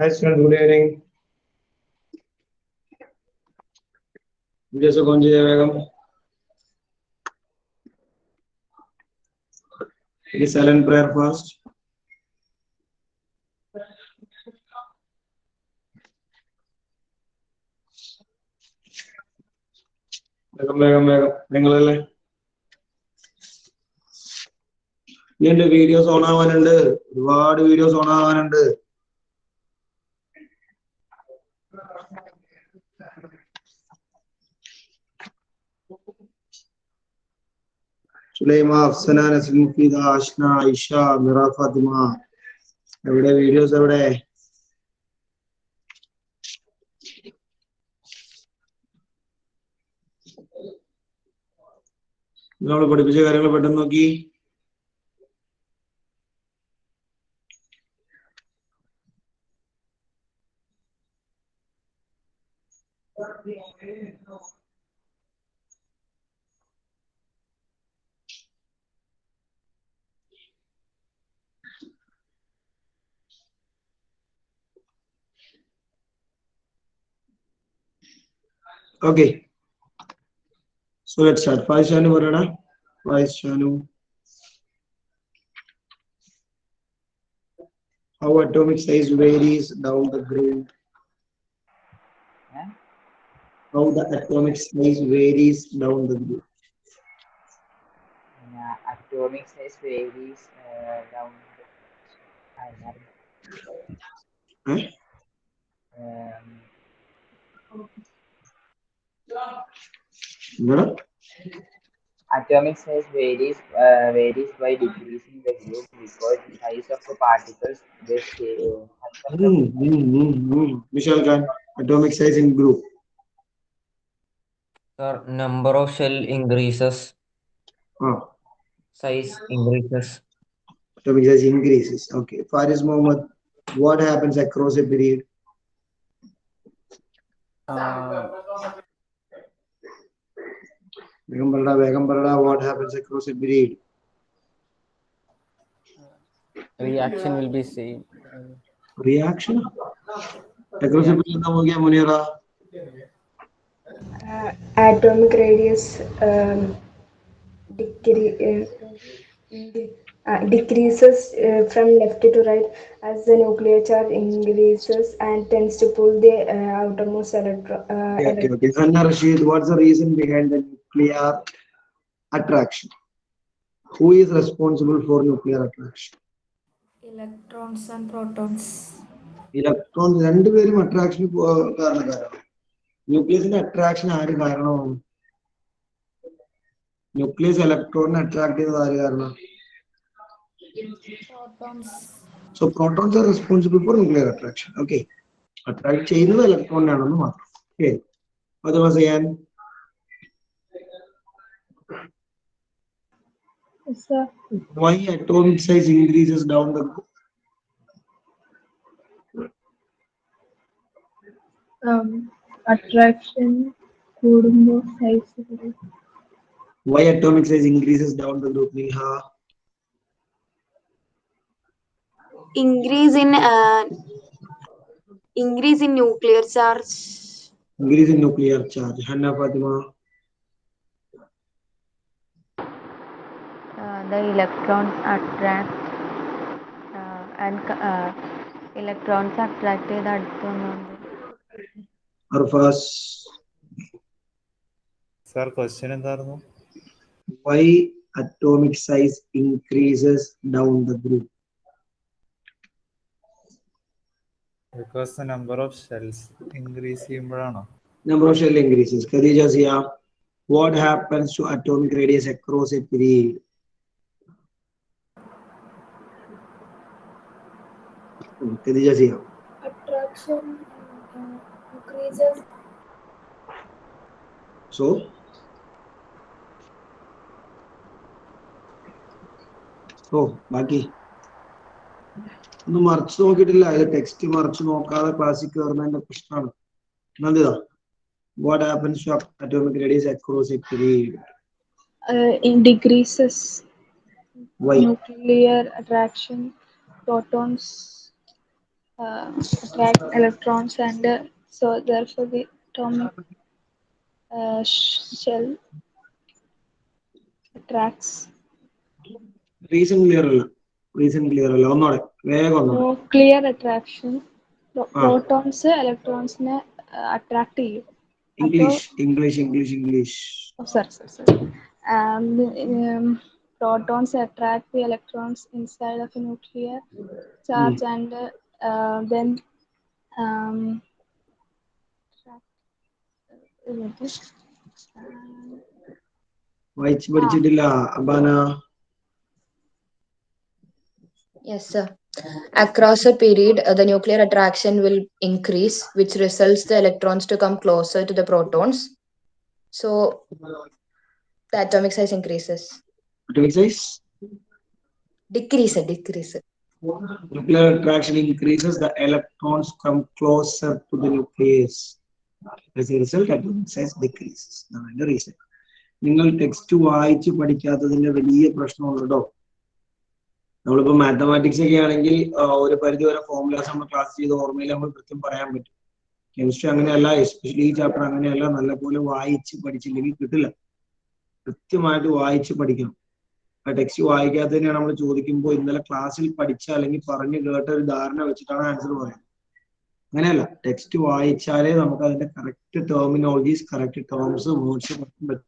Hi, student. Good evening. जैसे कौन सी बेगम silent prayer first. വേഗം നിങ്ങളല്ലേ എന്റെ വീഡിയോസ് ഓൺ ആവാനുണ്ട് ഒരുപാട് വീഡിയോസ് ഓൺ ആവാനുണ്ട് സുലൈമ അഫ്സന നസ്ലിൻ ഫിദ ആഷ്ന ഐഷ മിറ ഫാത്തിമ എവിടെ വീഡിയോസ് എവിടെ നമ്മൾ പഠിപ്പിച്ച കാര്യങ്ങൾ പെട്ടെന്ന് നോക്കി Okay, so let's start. Vice Shanu പറയടാ Vice Shanu. How atomic size varies down the group. How the atomic size varies down the group. Atomic size varies down the atomic size varies by decreasing the group because the size of the particles they Michelle Khan, atomic size in group. Sir, number of shell increases. Size increases. Atomic size increases. Okay. Faris Mohammed, what happens across a period? Begum Barada, what happens across a period? Reaction will be same. Reaction? Across a period, how much Munira? Atomic radius decreases from left to right as the nuclear charge increases and tends to pull the outermost electron. Okay. Zanna Rashid, what's the reason behind the nuclear attraction? Who is responsible for nuclear attraction? Electrons and protons. Electrons, രണ്ടുപേരും attraction കാരണക്കാരാണ്. ന്യൂക്ലിയസിന്റെ attraction ആര് കാരണമാണ്? Nucleus ഇലക്ട്രോണിനെ attract ചെയ്തത് ആര് കാരണം? Protons. So protons are responsible for nuclear attraction. Okay. Attract ചെയ്യുന്നത് ഇലക്ട്രോണിനാണെന്ന് മാത്രം. Okay. അത് ചെയ്യാൻ Sir. Why atomic size increases down the group? Attraction കൂടുമ്പോൾ size. Why atomic size increases down the group, Neha? Increase in nuclear charge. Increase in nuclear charge. Hanna Fatima. The electrons attract and electrons attract ചെയ്ത് അടുത്തൊന്നുണ്ട്. Arfas. Sir, question എന്തായിരുന്നു? Why atomic size increases down the group? Because the number of shells increase ചെയ്യുമ്പോഴാണോ? Number of shell increases. Khadija Zia, what happens to atomic radius across a period? Khadija Zia. Attraction increases. So ബാക്കി ഒന്നും മറിച്ച് നോക്കിയിട്ടില്ല. അത് text മറിച്ച് നോക്കാതെ ക്ലാസ്സിൽ കയറുന്നതിന്റെ പ്രശ്നമാണ്. Nanditha, what happens to atomic radius across a period? It decreases. Why? Nuclear attraction, protons attract electrons, and so therefore the atomic shell attracts reason clear അല്ല ഒന്നോടെ വേഗം ഒന്നോടെ. nuclear attraction. ആ Protons electrons ne attract ചെയ്യും. English. Sorry. Protons attract the electrons inside of a nuclear charge and then വായിച്ച് പഠിച്ചിട്ടില്ല Abana. Yes, sir. Across a period, the nuclear attraction will increase, which results the electrons to come closer to the protons. So the atomic size increases. Atomic size? Decrease. Nuclear attraction increases, the electrons come closer to the nucleus. As a result, atomic size decreases. That's the reason. നിങ്ങൾ text വായിച്ച് പഠിക്കാത്തതിന്റെ വലിയ പ്രശ്നമുണ്ടോ? നമ്മളിപ്പോ mathematics ഒക്കെ ആണെങ്കിൽ ഒരു പരിധി വരെ ഫോർമുലാസ് നമ്മൾ ക്ലാസ് ചെയ്ത് ഓർമ്മയിൽ നമ്മൾ കൃത്യം പറയാൻ പറ്റും. കെമിസ്ട്രി അങ്ങനെയല്ല, എസ്പെഷ്യലി ഈ ചാപ്റ്റർ അങ്ങനെയല്ല. നല്ലപോലെ വായിച്ച് പഠിച്ചില്ലെങ്കിൽ കിട്ടില്ല. കൃത്യമായിട്ട് വായിച്ച് പഠിക്കണം. ആ ടെക്സ്റ്റ് വായിക്കാത്തതിനെയാണ് നമ്മൾ ചോദിക്കുമ്പോൾ ഇന്നലെ ക്ലാസ്സിൽ പഠിച്ച അല്ലെങ്കിൽ പറഞ്ഞു കേട്ട ഒരു ധാരണ വെച്ചിട്ടാണ് ആൻസർ പറയുന്നത്. അങ്ങനെയല്ല, ടെക്സ്റ്റ് വായിച്ചാലേ നമുക്ക് അതിന്റെ correct terminologies, correct terms, words പറ്റും.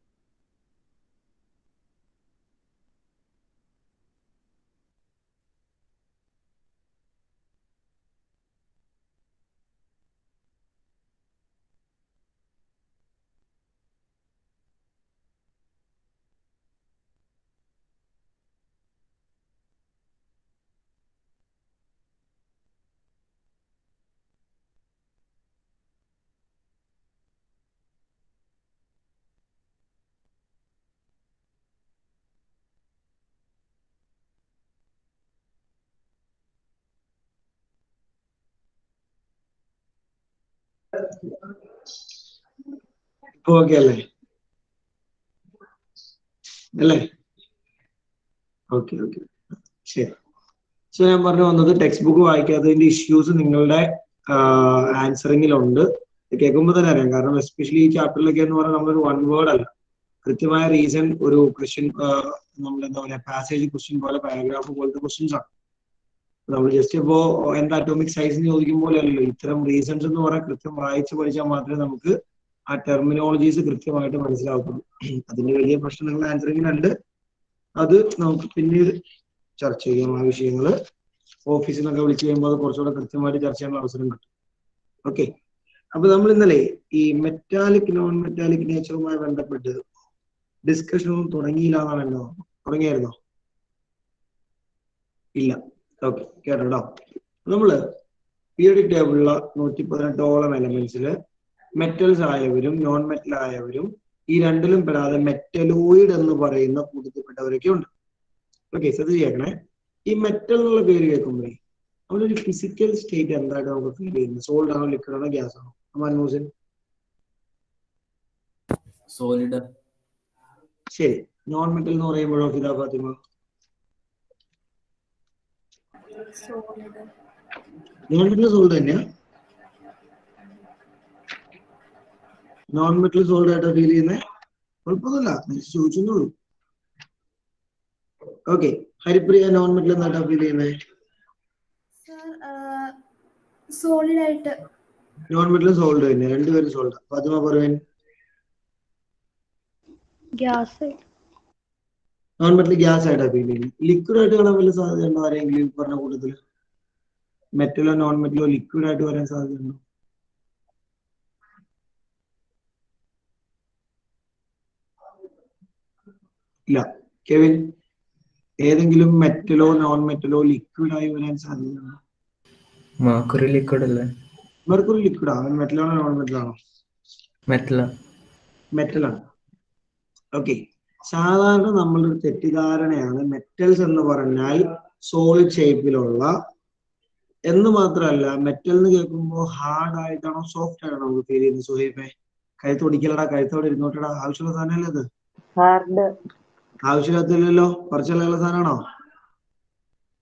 ഓക്കെ അല്ലേ? ഓക്കെ ശരി. സോ ഞാൻ പറഞ്ഞു വന്നത് ടെക്സ്റ്റ് ബുക്ക് വായിക്കാത്തതിന്റെ ഇഷ്യൂസ് നിങ്ങളുടെ ആൻസറിങ്ങിലുണ്ട്. കേൾക്കുമ്പോൾ തന്നെ അറിയാം. കാരണം എസ്പെഷ്യലി ഈ ചാപ്റ്ററിലൊക്കെ എന്ന് പറഞ്ഞാൽ നമ്മളൊരു വൺ വേർഡ് അല്ല, കൃത്യമായ റീസൺ ഒരു ക്വസ്റ്റ്യൻ, നമ്മൾ എന്താ പറയുക, പാസേജ് ക്വസ്റ്റ്യൻ പോലെ, പാരഗ്രാഫ് പോലത്തെ ക്വസ്റ്റ്യൻസ് ആണ്. നമ്മൾ ജസ്റ്റ് ഇപ്പോ എന്താ അറ്റോമിക് സൈസ് ചോദിക്കും പോലെ അല്ലല്ലോ. ഇത്തരം റീസൺസ് എന്ന് പറയാൻ കൃത്യം വായിച്ച് പഠിച്ചാൽ മാത്രമേ നമുക്ക് ആ ടെർമിനോളജീസ് കൃത്യമായിട്ട് മനസ്സിലാക്കുള്ളൂ. അതിന്റെ വലിയ പ്രശ്നങ്ങൾ ആൻസറിങ്ങിനുണ്ട്. അത് നമുക്ക് പിന്നീട് ചർച്ച ചെയ്യാം. ആ വിഷയങ്ങള് ഓഫീസിൽ നിന്നൊക്കെ വിളിച്ചു കഴിയുമ്പോൾ അത് കുറച്ചുകൂടെ കൃത്യമായിട്ട് ചർച്ച ചെയ്യാനുള്ള അവസരം കിട്ടും. ഓക്കെ. അപ്പൊ നമ്മൾ ഇന്നലെ ഈ മെറ്റാലിക് നോൺ മെറ്റാലിക് നേച്ചറുമായി ബന്ധപ്പെട്ട് ഡിസ്കഷനൊന്നും തുടങ്ങിയില്ല എന്നാണ് എന്റെ ഓർമ്മ. തുടങ്ങിയായിരുന്നോ? ഇല്ല. ഓക്കെ, കേട്ടോ. നമ്മള് പീരിയോഡിക് ടേബിളിലുള്ള 118ഓളം എലമെന്റ്സില് മെറ്റൽസ് ആയവരും നോൺ മെറ്റൽ ആയവരും ഈ രണ്ടിലും പെടാതെ മെറ്റലോയിഡ് എന്ന് പറയുന്ന കൂട്ടത്തിൽപ്പെട്ടവരൊക്കെ ഉണ്ട്. ഓക്കെ, ശ്രദ്ധിച്ചേക്കണേ. ഈ മെറ്റൽ എന്നുള്ള പേര് കേൾക്കുമ്പോഴേ അവരൊരു ഫിസിക്കൽ സ്റ്റേറ്റ് എന്തായിട്ട് നമുക്ക് ഫീൽ ചെയ്യുന്നത്? സോളിഡ് ആണോ, ലിക്വിഡ് ആണോ, ഗ്യാസ് ആണോ? അമാൻ സോളിഡ്. ശരി. നോൺ മെറ്റൽ എന്ന് പറയുമ്പോഴോ Fida Fathima? Non metal solid തന്നെയാ? നോൺ മെറ്റൽ സോളിഡ് ആയിട്ടാ ഫീൽ ചെയ്യുന്നത്? കുഴപ്പമൊന്നുമില്ല, ചോദിച്ചോളൂ. ഓക്കെ, ഹരിപ്രിയ നോൺ മെറ്റൽ എന്തായിട്ടാ ഫീൽ ചെയ്യുന്നത്? സോളിഡ് ആയിട്ട്. നോൺ മെറ്റൽ സോളിഡ് തന്നെ, രണ്ടുപേരും സോളിഡ്. ഫാത്തിമ പറയുവാൻ? ഗ്യാസ്. നോൺ മെറ്റൽ ഗ്യാസ് ആയിട്ടാ ഫീൽ ചെയ്യുന്നത്. ലിക്വിഡ് ആയിട്ട് കാണാൻ വല്ല സാധ്യത ഉണ്ടോ ആരെങ്കിലും പറഞ്ഞ കൂട്ടത്തില്? മെറ്റലോ നോൺ മെറ്റലോ ലിക്വിഡ് ആയിട്ട് വരാൻ സാധ്യതയുണ്ടോ? ഇല്ല. കെവിൻ, ഏതെങ്കിലും മെറ്റലോ നോൺ മെറ്റലോ ലിക്വിഡ് ആയി വരാൻ സാധ്യതയുണ്ടോ? മെർക്കുറി ലിക്വിഡ് അല്ലേ? മെർക്കുറി ലിക്വിഡ് ആണ്. മെറ്റലാണോ നോൺ മെറ്റലാണോ? മെറ്റലാണ്. ഓക്കെ. സാധാരണ നമ്മളൊരു തെറ്റിദ്ധാരണയാണ് മെറ്റൽസ് എന്ന് പറഞ്ഞാൽ സോളിഡ് ഷേപ്പിലുള്ള എന്ന് മാത്രമല്ല, മെറ്റൽ എന്ന് കേൾക്കുമ്പോൾ ഹാർഡ് ആയിട്ടാണോ സോഫ്റ്റ് ആയിട്ടാണോ നമുക്ക് ഫീൽ ചെയ്യുന്നത്? സുഹൈബേ, കഴുത്തൊടിക്കലടാ, കഴുത്തോടെ ഇരുന്നോട്ടടാ. ആവശ്യമുള്ള സാധനമല്ലേ അത്? ആവശ്യമില്ലാത്തില്ലല്ലോ, കുറച്ചുള്ള സാധനമാണോ?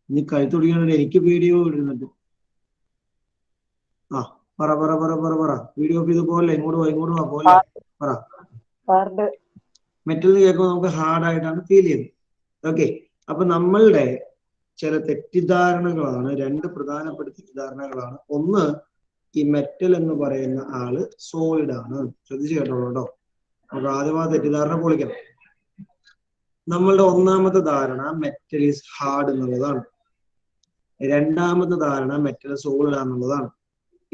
ഇനി കഴുത്തൊടിക്കണ എനിക്ക് പേടിയോ ഇരുന്നിട്ട്. ആ പറ പറ പറ പറ പറ വീഡിയോ ഓഫ് ചെയ്ത് പോലെ ഇങ്ങോട്ട് വാ പോലെ പറ. മെറ്റൽ കേൾക്കുമ്പോൾ നമുക്ക് ഹാർഡ് ആയിട്ടാണ് ഫീൽ ചെയ്യുന്നത്. ഓക്കെ, അപ്പൊ നമ്മളുടെ ചില തെറ്റിദ്ധാരണകളാണ്, രണ്ട് പ്രധാനപ്പെട്ട തെറ്റിദ്ധാരണകളാണ്. ഒന്ന്, ഈ മെറ്റൽ എന്ന് പറയുന്ന ആള് സോളിഡ് ആണ്. ശ്രദ്ധിച്ചു കേട്ടോ. നമുക്ക് ആദ്യം ആ തെറ്റിദ്ധാരണ പൊളിക്കണം. നമ്മളുടെ ഒന്നാമത്തെ ധാരണ മെറ്റൽ ഈസ് ഹാർഡ് എന്നുള്ളതാണ്. രണ്ടാമത്തെ ധാരണ മെറ്റൽ സോളിഡ് ആണെന്നുള്ളതാണ്.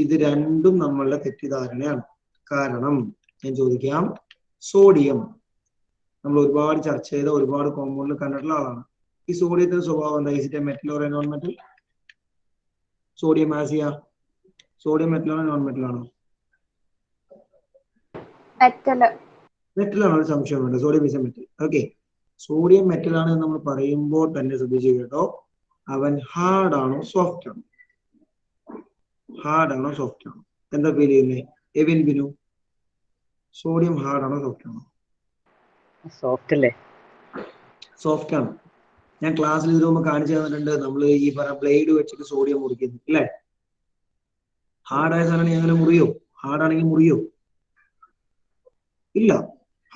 ഇത് രണ്ടും നമ്മളുടെ തെറ്റിദ്ധാരണയാണ്. കാരണം ഞാൻ ചോദിക്കാം, സോഡിയം നമ്മൾ ഒരുപാട് ചർച്ച ചെയ്ത, ഒരുപാട് കോമ്പൗണ്ടിൽ കണ്ടിട്ടുള്ള ആളാണ്. ഈ സോഡിയത്തിന്റെ സ്വഭാവം എന്താ? Is it A metal or A non metal? Sodium Asiya, sodium metal ആണോ നോൺ മെറ്റൽ ആണോ? മെറ്റലാണ്, ഒരു സംശയമുണ്ട്. Sodium is A metal. Okay, sodium metal ആണ് എന്ന് നമ്മൾ പറയുമ്പോൾ തന്നെ ശ്രദ്ധിച്ചു കേട്ടോ, അവൻ ഹാർഡ് ആണോ സോഫ്റ്റ് ആണോ? ഹാർഡ് ആണോ സോഫ്റ്റ് ആണോ? എന്താ ഫീൽ ചെയ്യുന്നത് എവിൻ ബിനു? സോഡിയം ഹാർഡ് ആണോ സോഫ്റ്റ് ആണോ? സോഫ്റ്റ് അല്ലേ? സോഫ്റ്റ് ആണ്. ഞാൻ ക്ലാസ്സിൽ ഇതിനു മുമ്പ് കാണിച്ചു തന്നിട്ടുണ്ട്. നമ്മൾ ഈ പറഞ്ഞ ബ്ലേഡ് വെച്ചിട്ട് സോഡിയം മുറിക്കുന്നു അല്ലേ? ഹാർഡായ സാധനം അങ്ങനെ മുറിയോ? ഹാർഡാണെങ്കിൽ മുറിയോ? ഇല്ല,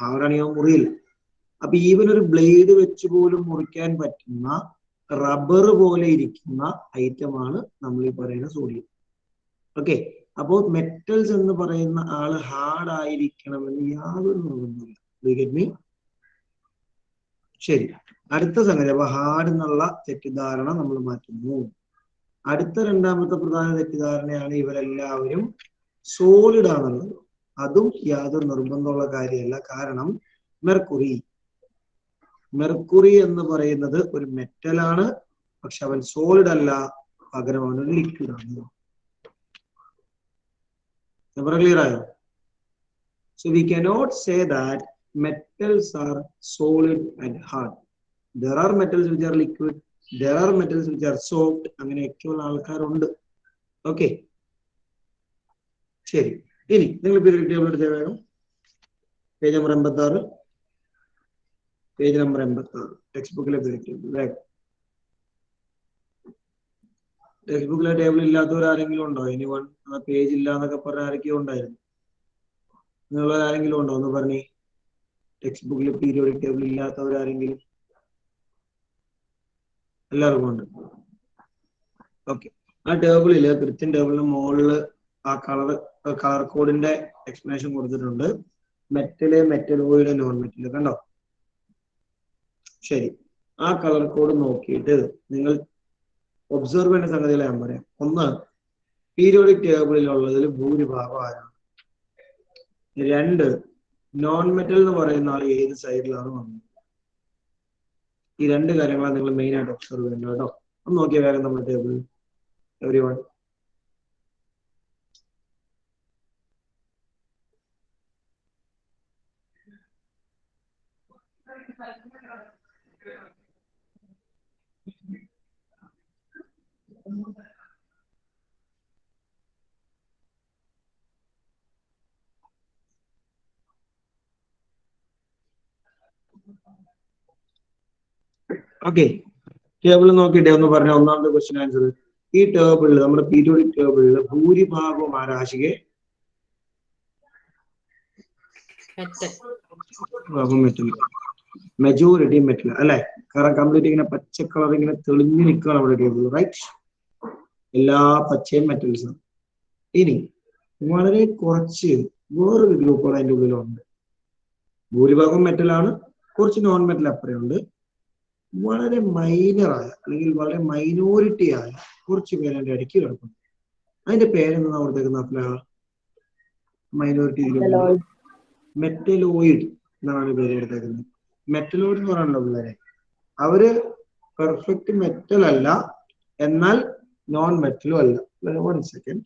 ഹാർഡാണെങ്കിൽ മുറിയില്ല. അപ്പൊ ഈവൻ ഒരു ബ്ലേഡ് വെച്ച് പോലും മുറിക്കാൻ പറ്റുന്ന റബ്ബർ പോലെ ഇരിക്കുന്ന ഐറ്റമാണ് നമ്മൾ ഈ പറയുന്ന സോഡിയം. ഓക്കെ, അപ്പോ മെറ്റൽസ് എന്ന് പറയുന്ന ആള് ഹാർഡ് ആയിരിക്കണമെന്ന് യാതൊരു നിർബന്ധമില്ല. ശരി, അടുത്ത സംഗതി. അപ്പൊ ഹാർഡ് എന്നുള്ള തെറ്റിദ്ധാരണ നമ്മൾ മാറ്റുന്നു. അടുത്ത രണ്ടാമത്തെ പ്രധാന തെറ്റിദ്ധാരണയാണ് ഇവരെല്ലാവരും സോളിഡ് ആണെന്നുള്ളത്. അതും യാതൊരു നിർബന്ധമുള്ള കാര്യമല്ല. കാരണം മെർക്കുറി എന്ന് പറയുന്നത് ഒരു മെറ്റലാണ്, പക്ഷെ അവൻ സോളിഡ് അല്ല, പകരം അവൻ ഒരു ലിക്വിഡ് ആണ്. ക്ലിയർ ആയോ? So we cannot say that metals are solid and hard. There are metals which are liquid, there are metals which are soft. അങ്ങനെയൊക്കെയുള്ള ആൾക്കാരുണ്ട്. ഓക്കെ, ശരി. ഇനി നിങ്ങൾ പീരിയോഡിക് ടേബിൾ എടുത്തേ വേഗം. Page number 86, page number 86 text ബുക്കിലെ periodic table വേഗം. Text ബുക്കിലെ ടേബിൾ ഇല്ലാത്തവർ ആരെങ്കിലും ഉണ്ടോ? എനിവൺ? ആ പേജ് ഇല്ല എന്നൊക്കെ പറഞ്ഞ ആരൊക്കെയോ ഉണ്ടായിരുന്നു. നിങ്ങൾ ആരെങ്കിലും ഉണ്ടോ? ഒന്ന് പറഞ്ഞേ. ടെക്സ്റ്റ് ബുക്കിൽ പീരിയോഡിക് ടേബിൾ ഇല്ലാത്തവരാരെങ്കിലും? എല്ലാവർക്കും ഉണ്ട്. ഓക്കെ, ആ ടേബിളില്, കൃത്യം ടേബിളിന് മുകളിൽ ആ കളർ കോഡിന്റെ എക്സ്പ്ലനേഷൻ കൊടുത്തിട്ടുണ്ട്. Metal, metalloid, non metal. കണ്ടോ? ശരി, ആ കളർ കോഡ് നോക്കിയിട്ട് നിങ്ങൾ ഒബ്സർവ് ചെയ്യേണ്ട സംഗതികളെ ഞാൻ പറയാം. ഒന്ന്, പീരിയോഡിക് ടേബിളിലുള്ളതിൽ ഭൂരിഭാഗം ആരാണ്? രണ്ട്, നോൺ മെറ്റൽ എന്ന് പറയുന്ന ആൾ ഏത് സൈഡിലാണ് വന്നത്? ഈ രണ്ട് കാര്യങ്ങളാണ് നിങ്ങൾ മെയിൻ ആയിട്ട് ഒബ്സർവ് ചെയ്യേണ്ടത് കേട്ടോ. ഒന്ന് നോക്കിയാൽ വേഗം നമ്മുടെ ടേബിൾ എവരിവൺ. ഓക്കെ, ടേബിൾ നോക്കിയിട്ടേ ഒന്ന് പറഞ്ഞ ഒന്നാമത്തെ ക്വസ്റ്റ്യൻ ആൻസർ. ഈ ടേബിളിൽ, നമ്മുടെ പീരിയോഡിക് ടേബിളിൽ ഭൂരിഭാഗവും ആരാശികെ മെറ്റൽ, മെജോറിറ്റി മെറ്റൽ അല്ലെ? കാരണം കംപ്ലീറ്റ് ഇങ്ങനെ പച്ച കളർ ഇങ്ങനെ തെളിഞ്ഞു നിൽക്കുകയാണ് നമ്മുടെ ടേബിൾ. റൈറ്റ്, എല്ലാ പച്ചയും മെറ്റൽസ് ആണ്. ഇനി വളരെ കുറച്ച് വേറൊരു ഗ്രൂപ്പുകൾ അതിൻ്റെ ഉള്ളിലുണ്ട്. ഭൂരിഭാഗം മെറ്റലാണ്, കുറച്ച് നോൺ മെറ്റൽ അപ്പുറമുണ്ട്. വളരെ മൈനറായ അല്ലെങ്കിൽ വളരെ മൈനോറിറ്റി ആയ കുറച്ച് പേര് അതിന്റെ ഇടയ്ക്ക് കിടക്കുന്നു. അതിന്റെ പേരെന്താ കൊടുത്തേക്കുന്ന? മൈനോറിറ്റി മെറ്റലോയിഡ് എന്നാണ് പേര് കൊടുത്തേക്കുന്നത്. മെറ്റലോയിഡ് എന്ന് പറയാനുള്ള പിള്ളേരെ, അവര് പെർഫെക്റ്റ് മെറ്റൽ അല്ല, എന്നാൽ നോൺ മെറ്റലും അല്ല. 1 സെക്കൻഡ്.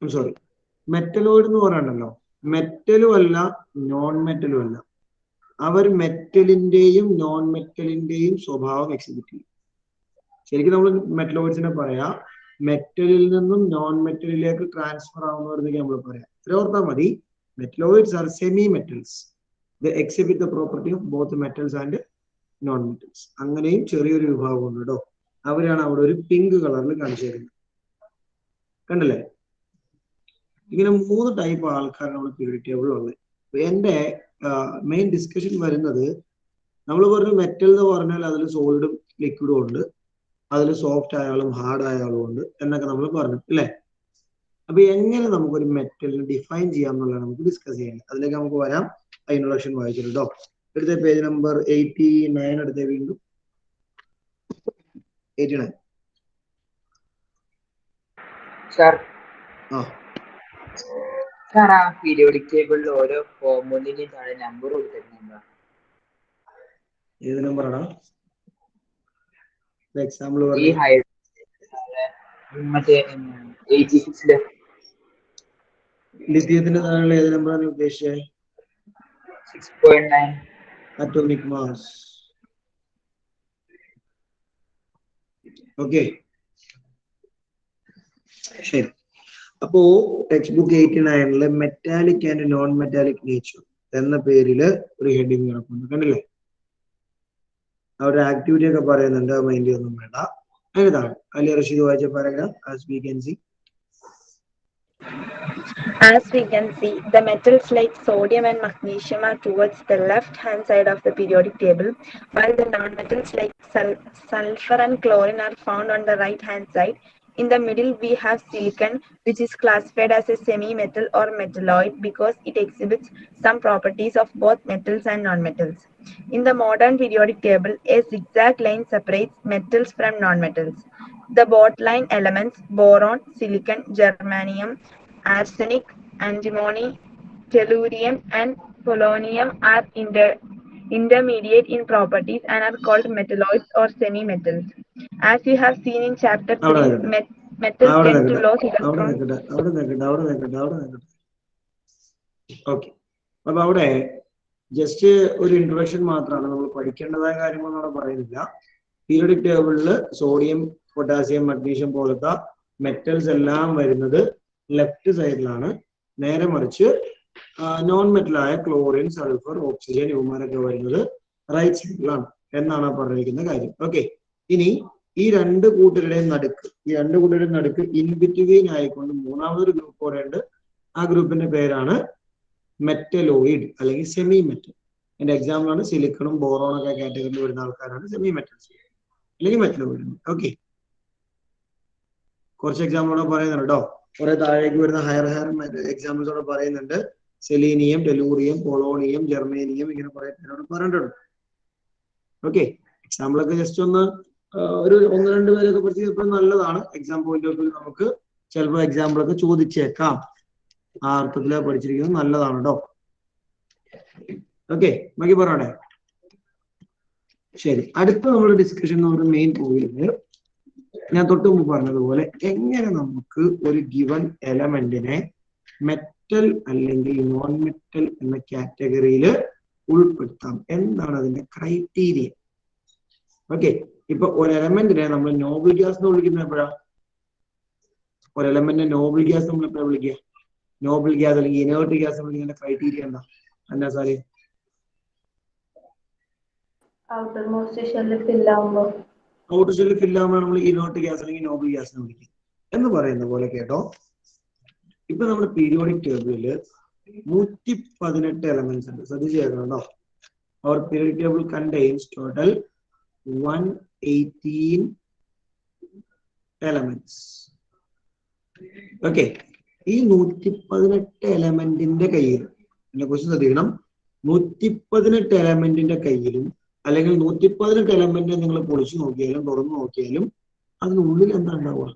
സോറി, മെറ്റലോയിഡ് എന്ന് പറയാനല്ലോ, മെറ്റലും അല്ല നോൺ മെറ്റലും അല്ല. അവർ മെറ്റലിന്റെയും നോൺ മെറ്റലിന്റെയും സ്വഭാവം എക്സിബിറ്റ് ചെയ്യും. ശരിക്കും നമ്മൾ മെറ്റലോയിഡ്സിനെ പറയാം മെറ്റലിൽ നിന്നും നോൺ മെറ്റലിലേക്ക് ട്രാൻസ്ഫർ ആവുന്നവരെന്നൊക്കെ നമ്മൾ പറയാം. ഓർത്താൽ മതി, metalloids are semi metals. They exhibit the property of both metals and non metals. അങ്ങനെയും ചെറിയൊരു വിഭാഗം ഉണ്ട് കേട്ടോ. അവരാണ് അവിടെ ഒരു പിങ്ക് കളറിൽ കാണിച്ചിരിക്കുന്നത്. കണ്ടില്ലേ? ഇങ്ങനെ 3 ടൈപ്പ് ആൾക്കാരാണ് നമ്മുടെ പീരിയോഡിക് ടേബിളിൽ ഉള്ളത്. എന്റെ മെയിൻ ഡിസ്കഷൻ വരുന്നത്, നമ്മൾ പറഞ്ഞു മെറ്റൽ എന്ന് പറഞ്ഞാൽ അതിൽ സോളിഡും ലിക്വിഡും ഉണ്ട്, അതിൽ സോഫ്റ്റ് ആയാലും ഹാർഡ് ആയാലും ഉണ്ട് എന്നൊക്കെ നമ്മൾ പറഞ്ഞു അല്ലേ? അപ്പൊ എങ്ങനെ നമുക്കൊരു മെറ്റലിനെ ഡിഫൈൻ ചെയ്യാം എന്നുള്ളത് നമുക്ക് ഡിസ്കസ് ചെയ്യാം. അതിലേക്ക് നമുക്ക് വരാം. ഇൻട്രൊഡക്ഷൻ വായിച്ചിട്ടുണ്ടോ? എടുത്ത പേജ് നമ്പർ 89 എടുത്ത വീണ്ടും 89. സാർ ആ സാർ ആ പീരിയോഡിക് ടേബിളിൽ ഓരോ ഫോർമുലയിലും താഴെ നമ്പർ കൊടുത്തിട്ടുണ്ടോ? ഏത് നമ്പറാണ് എക്സാമ്പിൾ ഈ പറഞ്ഞു? മറ്റേ 86 ലിഥിയത്തിന്റെ താഴെയുള്ള ഏത് നമ്പറാണ് ഉദ്ദേശിച്ചത്? 6.9. Atomic mass. ഓക്കെ, ശരി. അപ്പോ text book 89 metallic and non metallic nature എന്ന പേരില് ഒരു ഹെഡിങ് കിടക്കുന്നു. കണ്ടില്ലേ? അവരുടെ ആക്ടിവിറ്റി ഒക്കെ പറയുന്നുണ്ട്, മൈൻഡ് ഒന്നും വേണ്ട. ഏതാണ് അലി റഷീദ് വായിച്ച paragraph? As we can see. As we can see, the metals like sodium and magnesium are towards the left-hand side of the periodic table, while the non-metals like sulfur and chlorine are found on the right-hand side. In the middle, we have silicon, which is classified as a semi-metal or metalloid because it exhibits some properties of both metals and non-metals. In the modern periodic table, a zigzag line separates metals from non-metals. The bold-line elements boron, silicon, germanium, arsenic, antimony, tellurium, and polonium are intermediate in properties and are called metalloids or semi-metals. As you have seen in chapter 3, metals tend to lose electrons. Okay, അപ്പൊ അവിടെ just ഒരു introduction മാത്രമാണ്. നമ്മൾ പഠിക്കേണ്ടതായ കാര്യങ്ങളൊന്നും അവിടെ പറയുന്നില്ല. Periodic ടേബിളിൽ sodium, potassium, magnesium പോലത്തെ മെറ്റൽസ് എല്ലാം വരുന്നത് ലെഫ്റ്റ് സൈഡിലാണ്. നേരെ മറിച്ച് നോൺ മെറ്റലായ ക്ലോറിൻ, സൾഫർ, ഓക്സിജൻ ഇവന്മാരൊക്കെ വരുന്നത് റൈറ്റ് സൈഡിലാണ് എന്നാണ് പറഞ്ഞിരിക്കുന്ന കാര്യം. ഓക്കെ, ഇനി ഈ രണ്ട് കൂട്ടരുടെയും നടുക്ക് ഇൻ ബിറ്റ്വീൻ ആയിക്കൊണ്ട് മൂന്നാമതൊരു ഗ്രൂപ്പ് കൂടെ ഉണ്ട്. ആ ഗ്രൂപ്പിന്റെ പേരാണ് മെറ്റലോയിഡ് അല്ലെങ്കിൽ സെമി മെറ്റൽ. എന്റെ എക്സാമ്പിൾ ആണ് സിലിക്കണും ബോറോണൊക്കെ കാറ്റഗറിയിൽ വരുന്ന ആൾക്കാരാണ് സെമി മെറ്റൽസ് അല്ലെങ്കിൽ മെറ്റലോയിഡ്. ഓക്കെ, കുറച്ച് എക്സാമ്പിളോടെ പറയുന്നുണ്ട് കേട്ടോ. കുറെ താഴേക്ക് വരുന്ന ഹയർ എക്സാമ്പിൾസോടെ പറയുന്നുണ്ട്. സെലീനിയം, ടെലൂറിയം, പൊളോണിയം, ജർമേനിയം, ഇങ്ങനെ കുറെ പേരോട് പറഞ്ഞിട്ടുണ്ട്. ഓക്കെ, എക്സാമ്പിൾ ഒക്കെ ജസ്റ്റ് ഒന്ന് ഒരു 1-2 പേരൊക്കെ പഠിച്ച് ചിലപ്പോൾ നല്ലതാണ്. എക്സാം പോയിന്റ് ഓഫ് വ്യൂ നമുക്ക് ചിലപ്പോൾ എക്സാമ്പിൾ ഒക്കെ ചോദിച്ചേക്കാം. ആ അർത്ഥത്തിലാണ് പഠിച്ചിരിക്കുന്നത്, നല്ലതാണ് കേട്ടോ. ഓക്കെ, ബാക്കി പറയണേ. ശരി, അടുത്ത നമ്മുടെ ഡിസ്കഷൻ നമ്മുടെ മെയിൻ പോയിന്റ് ഞാൻ തൊട്ട് മുമ്പ് പറഞ്ഞതുപോലെ എങ്ങനെ നമുക്ക് ഒരു ഗിവൺ എലമെന്റിനെ മെറ്റൽ അല്ലെങ്കിൽ നോൺ മെറ്റൽ എന്ന കാറ്റഗറിയിൽ ഉൾപ്പെടുത്താം, എന്താണ് അതിന്റെ ക്രൈറ്റീരിയ. ഓക്കെ, ഇപ്പൊ ഒരു എലമെന്റിനെ നമ്മൾ നോബിൾ ഗ്യാസ് എന്ന് വിളിക്കുന്നത് എപ്പോഴാ? ഒരു എലമെന്റിനെ നോബിൾ ഗ്യാസ് നമ്മൾ എപ്പോഴാണ് വിളിക്കുക? നോബിൾ ഗ്യാസ് അല്ലെങ്കിൽ ഇനേർട്ട് ഗ്യാസ് വിളിക്കുന്ന ക്രൈറ്റീരിയ എന്താ? എന്താ സാറേ? ഔട്ടർമോസ്റ്റ് ഷെല്ല് ഫിൽ ആവുമ്പോൾ ഔട്ടർ ഷെല്ല് ഫില്ലാകുമ്പോൾ നമ്മൾ ഇനേർട്ട് ഗ്യാസ് അല്ലെങ്കിൽ നോബിൾ ഗ്യാസ് എന്ന് വിളിക്കും എന്ന് പറയുന്ന പോലെ കേട്ടോ. ഇപ്പൊ നമ്മുടെ പീരിയോഡിക് ടേബിളില് 118 എലമെന്റ്സ് ഉണ്ട്. ശ്രദ്ധിച്ചു കേൾക്കണോ? Our periodic table contains total 118 elements. Okay, ഈ 118 എലമെന്റിന്റെ കയ്യിൽ എന്നെ കുറിച്ച് ശ്രദ്ധിക്കണം. 118 എലമെന്റിന്റെ കയ്യിലും അല്ലെങ്കിൽ 118 എലമെന്റ് നിങ്ങൾ പൊളിച്ചു നോക്കിയാലും തുറന്നു നോക്കിയാലും അതിനുള്ളിൽ എന്താ ഉണ്ടാവുക?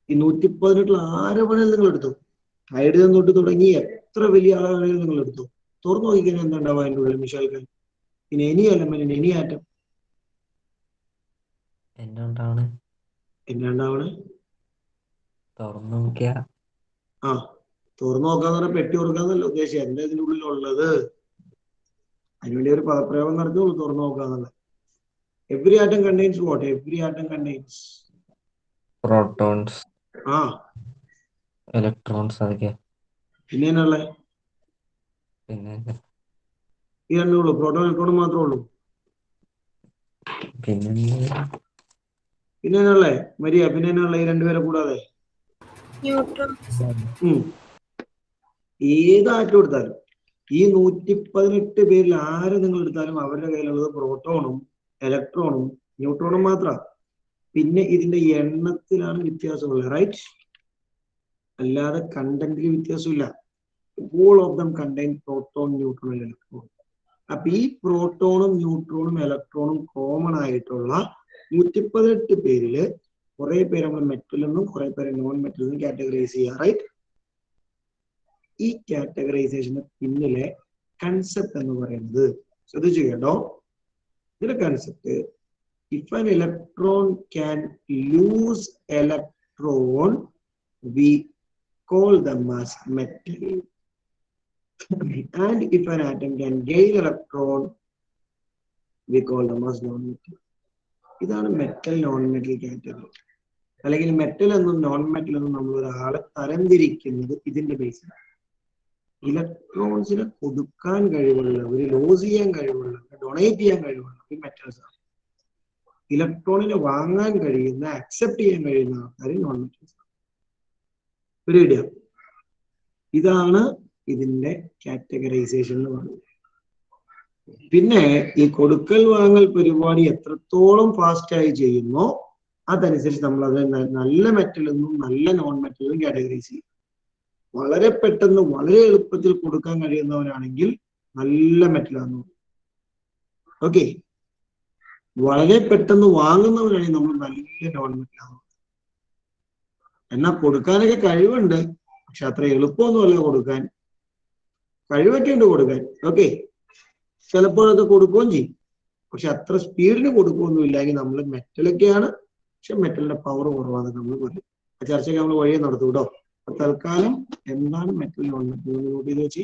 ഈ 118 ആരെ വേണേലും നിങ്ങൾ എടുത്തു. ഹൈഡ്രജൻ തൊട്ട് തുടങ്ങി എത്ര വലിയ ആളാണെങ്കിലും നിങ്ങൾ എടുത്തു. തുറന്നു നോക്കിക്കഴിഞ്ഞാൽ എന്താ ഉണ്ടാവുക അതിൻ്റെ ഉള്ളിൽ? മിഷാൽക്ക് ഇനി എനി എലമെന്റ്, എനി ആറ്റം എന്നാണ്ടാവണേ? തുറന്നു നോക്കിയ ആ, തുറന്നു നോക്കാന്ന് പറഞ്ഞാൽ പെട്ടി കൊടുക്കാന്നല്ല ഉദ്ദേശിച്ചത്. എന്താ ഇതിൻ്റെ ഉള്ളിലുള്ളത്? അതിനുവേണ്ടി ഒരു പദപ്രയോഗം നടത്തുള്ളൂ, തുറന്നു നോക്കാന്നുള്ളത്. Every atom contains what? Every atom contains protons, ah, electrons, അതൊക്കെ പിന്നെ പിന്നെ ഈ രണ്ടേ ഉള്ളൂ, പ്രോട്ടോൺ ഇലക്ട്രോണും മാത്രമേ ഉള്ളൂ. പിന്നെ ഉള്ളേ മരിയ, പിന്നെ ഉള്ള ഈ രണ്ടുപേരെ കൂടാതെ ഏത് ആറ്റം എടുത്താലും ഈ 118 പേരിൽ ആരെ നിങ്ങൾ എടുത്താലും അവരുടെ കയ്യിലുള്ളത് പ്രോട്ടോണും ഇലക്ട്രോണും ന്യൂട്രോണും മാത്രമാണ്. പിന്നെ ഇതിന്റെ എണ്ണത്തിലാണ് വ്യത്യാസമുള്ളത്, റൈറ്റ്? അല്ലാതെ കണ്ടന്റിൽ വ്യത്യാസമില്ല. All of them contain proton, neutron, electron. അപ്പൊ ഈ പ്രോട്ടോണും ന്യൂട്രോണും ഇലക്ട്രോണും കോമൺ ആയിട്ടുള്ള 118 പേരില് കുറെ പേര് നമ്മൾ മെറ്റൽ എന്നും കുറെ പേര് നോൺ മെറ്റൽ എന്നും കാറ്റഗറൈസ് ചെയ്യാം, റൈറ്റ്? ഈ കാറ്റഗറൈസേഷന് പിന്നിലെ കൺസെപ്റ്റ് എന്ന് പറയുന്നത് ശ്രദ്ധിച്ചു കേട്ടോ. ഇതിന്റെ concept, if an electron can lose electron we call them as metal, and if an atom can gain electron we call them as non-metal. ഇതാണ് മെറ്റൽ നോൺ മെറ്റൽ കാറ്റഗറി. അല്ലെങ്കിൽ മെറ്റൽ എന്നും നോൺ മെറ്റൽ എന്നും നമ്മൾ ഒരാളെ തരംതിരിക്കുന്നത് ഇതിന്റെ ബേസിലാണ്. ഇലക്ട്രോൺസിനെ കൊടുക്കാൻ കഴിവുള്ളവർ, loss ചെയ്യാൻ കഴിവുള്ളവർ, ഡൊണേറ്റ് ചെയ്യാൻ കഴിവുള്ളവർ മെറ്റൽസ് ആണ്. ഇലക്ട്രോണിനെ വാങ്ങാൻ കഴിയുന്ന, അക്സെപ്റ്റ് ചെയ്യാൻ കഴിയുന്ന ആൾക്കാർ നോൺ മെറ്റൽസ് ആണ്. ഒരു ഐഡിയ. ഇതാണ് ഇതിന്റെ കാറ്റഗറൈസേഷൻ എന്ന് പറയുന്നത്. പിന്നെ ഈ കൊടുക്കൽ വാങ്ങൽ പരിപാടി എത്രത്തോളം ഫാസ്റ്റായി ചെയ്യുന്നോ അതനുസരിച്ച് നമ്മൾ അത് നല്ല മെറ്റൽ എന്നും നല്ല നോൺ മെറ്റൽ എന്നും കാറ്റഗറൈസ് ചെയ്യും. വളരെ പെട്ടെന്ന് വളരെ എളുപ്പത്തിൽ കൊടുക്കാൻ കഴിയുന്നവരാണെങ്കിൽ നല്ല മെറ്റലാന്ന്. ഓക്കെ, വളരെ പെട്ടെന്ന് വാങ്ങുന്നവരാണെങ്കിൽ നമ്മൾ നല്ല നോൺ മെറ്റലാണ്. എന്നാൽ കൊടുക്കാനൊക്കെ കഴിവുണ്ട്, പക്ഷെ അത്ര എളുപ്പമൊന്നുമല്ല കൊടുക്കാൻ. കഴിവൊക്കെ ഉണ്ട് കൊടുക്കാൻ, ഓക്കെ, ചിലപ്പോഴൊക്കെ കൊടുക്കുകയും ചെയ്യും, പക്ഷെ അത്ര സ്പീഡിന് കൊടുക്കുകയൊന്നും ഇല്ലെങ്കിൽ നമ്മൾ മെറ്റലൊക്കെയാണ്, പക്ഷെ മെറ്റലിന്റെ പവർ കുറവാണ് നമ്മൾ പറയും. ആ ചർച്ചയ്ക്ക് നമ്മൾ വഴിയെ നടത്തും കേട്ടോ. അപ്പൊ തൽക്കാലം എന്താണ് മെറ്റൽ നോൺ മെറ്റൽ എന്ന് നോട്ട് ചെയ്ത് വെച്ച്,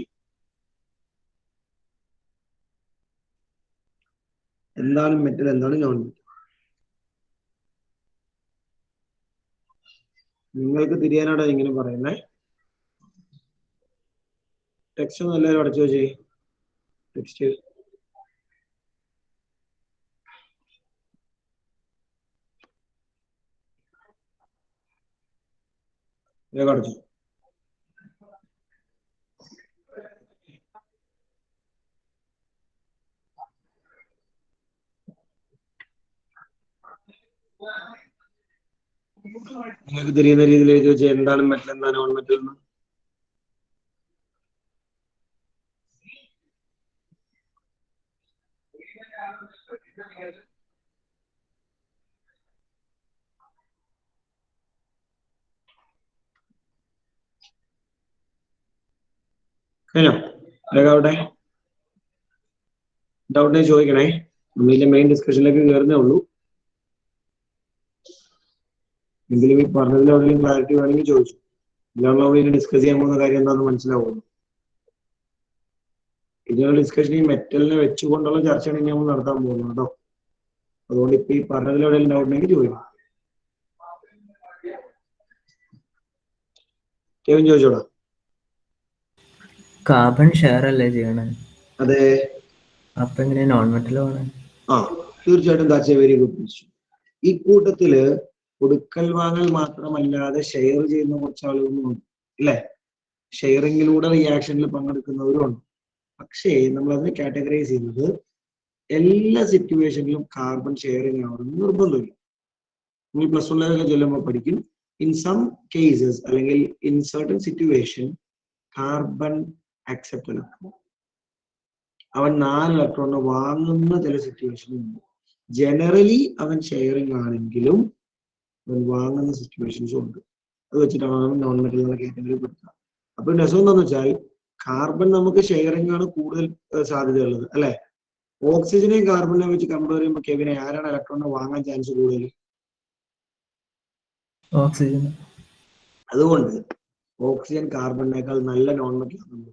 എന്താണ് മെറ്റൽ, എന്താണ് നോൺ മെറ്റൽ നിങ്ങൾക്ക് തിരിയാനാണോ ഇങ്ങനെ പറയുന്നേ? ടെക്സ്റ്റ് ഒന്നും എല്ലാവരും അടച്ചു വെച്ചേ. ടെക്സ്റ്റ് അടച്ചു. നിങ്ങൾക്ക് തിരിയുന്ന രീതിയിൽ എഴുതി വെച്ചാൽ എന്താണ് മെറ്റൽ, എന്താണ് നോൺ മെറ്റൽ എന്ന്. കഴിഞ്ഞോ? അവിടെ ഡൗട്ട് ചോദിക്കണേ. നമ്മളിതിന്റെ മെയിൻ ഡിസ്കഷനിലേക്ക് കയറുന്നേ ഉള്ളൂ. എന്തെങ്കിലും ഈ പറഞ്ഞതിൽ എവിടെയെങ്കിലും ക്ലാരിറ്റി വേണമെങ്കിൽ ചോദിച്ചു. ഇല്ലാതെ ഇതിനെ ഡിസ്കസ് ചെയ്യാൻ പോകുന്ന കാര്യം എന്താണെന്ന് മനസ്സിലാവുള്ളൂ. ഇതിനുള്ള ഡിസ്കഷൻ ഈ മെറ്റലിനെ വെച്ചുകൊണ്ടുള്ള ചർച്ചയാണ് ഇനി നമ്മൾ നടത്താൻ പോകുന്നത് കേട്ടോ. അതുകൊണ്ട് ഇപ്പൊ ഈ പറഞ്ഞതിൽ എവിടെയെങ്കിലും ഡൗട്ട് ഉണ്ടെങ്കിൽ ചോദിക്കും. കേവൻ ചോദിച്ചോടാ. കാർബൺ ഷെയർ അല്ലേ ചെയ്യണേ? അതെ. അപ്പൊ എങ്ങനെ നോൺ മെറ്റൽ ആണ്? ആ, തീർച്ചയായിട്ടും that's A very good question. ഈ കൂട്ടത്തില് കൊടുക്കൽ വാങ്ങൽ മാത്രമല്ലാതെ ഷെയർ ചെയ്യുന്ന കുറച്ച് ആളുകളും ഉണ്ട്, അല്ലെ? ഷെയറിങ്ങിലൂടെ റിയാക്ഷനിൽ പങ്കെടുക്കുന്നവരും ഉണ്ട്. പക്ഷേ നമ്മൾ അതിനെ കാറ്റഗറൈസ് ചെയ്യുന്നത് എല്ലാ സിറ്റുവേഷനിലും കാർബൺ ഷെയറിങ് ആവണമെന്ന് നിർബന്ധമില്ല. നമ്മൾ പ്ലസ് 1 ലെവലൊക്കെ ചെല്ലുമ്പോൾ പഠിക്കും, ഇൻ സം കേസസ് അല്ലെങ്കിൽ in certain situation carbon accept electron. അവൻ 4 ഇലക്ട്രോണിനെ വാങ്ങുന്ന ചില സിറ്റുവേഷൻ ഉണ്ട്. ജനറലി അവൻ ഷെയറിങ് ആണെങ്കിലും അവൻ വാങ്ങുന്ന സിറ്റുവേഷൻസും ഉണ്ട്. അത് വെച്ചിട്ടാണ് അവൻ നോൺ മെറ്റൽ കാറ്റഗറി പെടുത്തുക. അപ്പൊ രസം എന്താണെന്ന് വെച്ചാൽ കാർബൺ നമുക്ക് ഷെയറിങ് ആണ് കൂടുതൽ സാധ്യതയുള്ളത്, അല്ലെ? ഓക്സിജനെയും കാർബണിനെയും വെച്ച് കമ്പയർ ചെയ്യുമ്പോൾ കെവിനെ ആരാണ് ഇലക്ട്രോണിനെ വാങ്ങാൻ ചാൻസ് കൂടുതൽ? ഓക്സിജൻ. അതുകൊണ്ട് ഓക്സിജൻ കാർബണിനേക്കാൾ നല്ല നോൺ മെറ്റൽ ആണ്.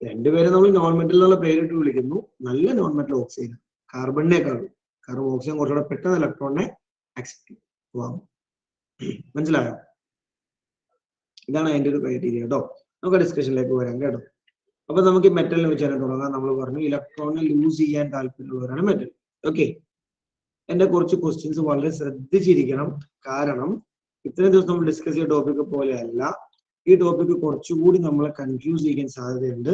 രണ്ടുപേരെ നമ്മൾ നോൺ മെറ്റൽ എന്നുള്ള പേരിട്ട് വിളിക്കുന്നു. നല്ല നോൺ മെറ്റൽ ഓക്സിജൻ കാർബണിനേക്കാളും. കാരണം ഓക്സിജൻ കുറച്ചുകൂടെ പെട്ടെന്ന് ഇലക്ട്രോണിനെ അക്സെപ്റ്റ് വാങ്ങും. മനസ്സിലായോ? ഇതാണ് അതിന്റെ ഒരു ക്രൈറ്റീരിയ കേട്ടോ. നമുക്ക് ഡിസ്കഷനിലേക്ക് വരാം കേട്ടോ. അപ്പൊ നമുക്ക് മെറ്റലിനെ വെച്ച് തന്നെ തുടങ്ങാം. നമ്മൾ പറഞ്ഞു ഇലക്ട്രോണിനെ ലൂസ് ചെയ്യാൻ താല്പര്യമുള്ളവരാണ് മെറ്റൽ. ഓക്കെ, എന്റെ കുറച്ച് ക്വസ്റ്റ്യൻസ് വളരെ ശ്രദ്ധിച്ചിരിക്കണം. കാരണം ഇത്രയും ദിവസം നമ്മൾ ഡിസ്കസ് ചെയ്ത ടോപ്പിക് പോലെയല്ല, ഈ ടോപ്പിക് കുറച്ചുകൂടി നമ്മളെ കൺഫ്യൂസ് ചെയ്യാൻ സാധ്യതയുണ്ട്.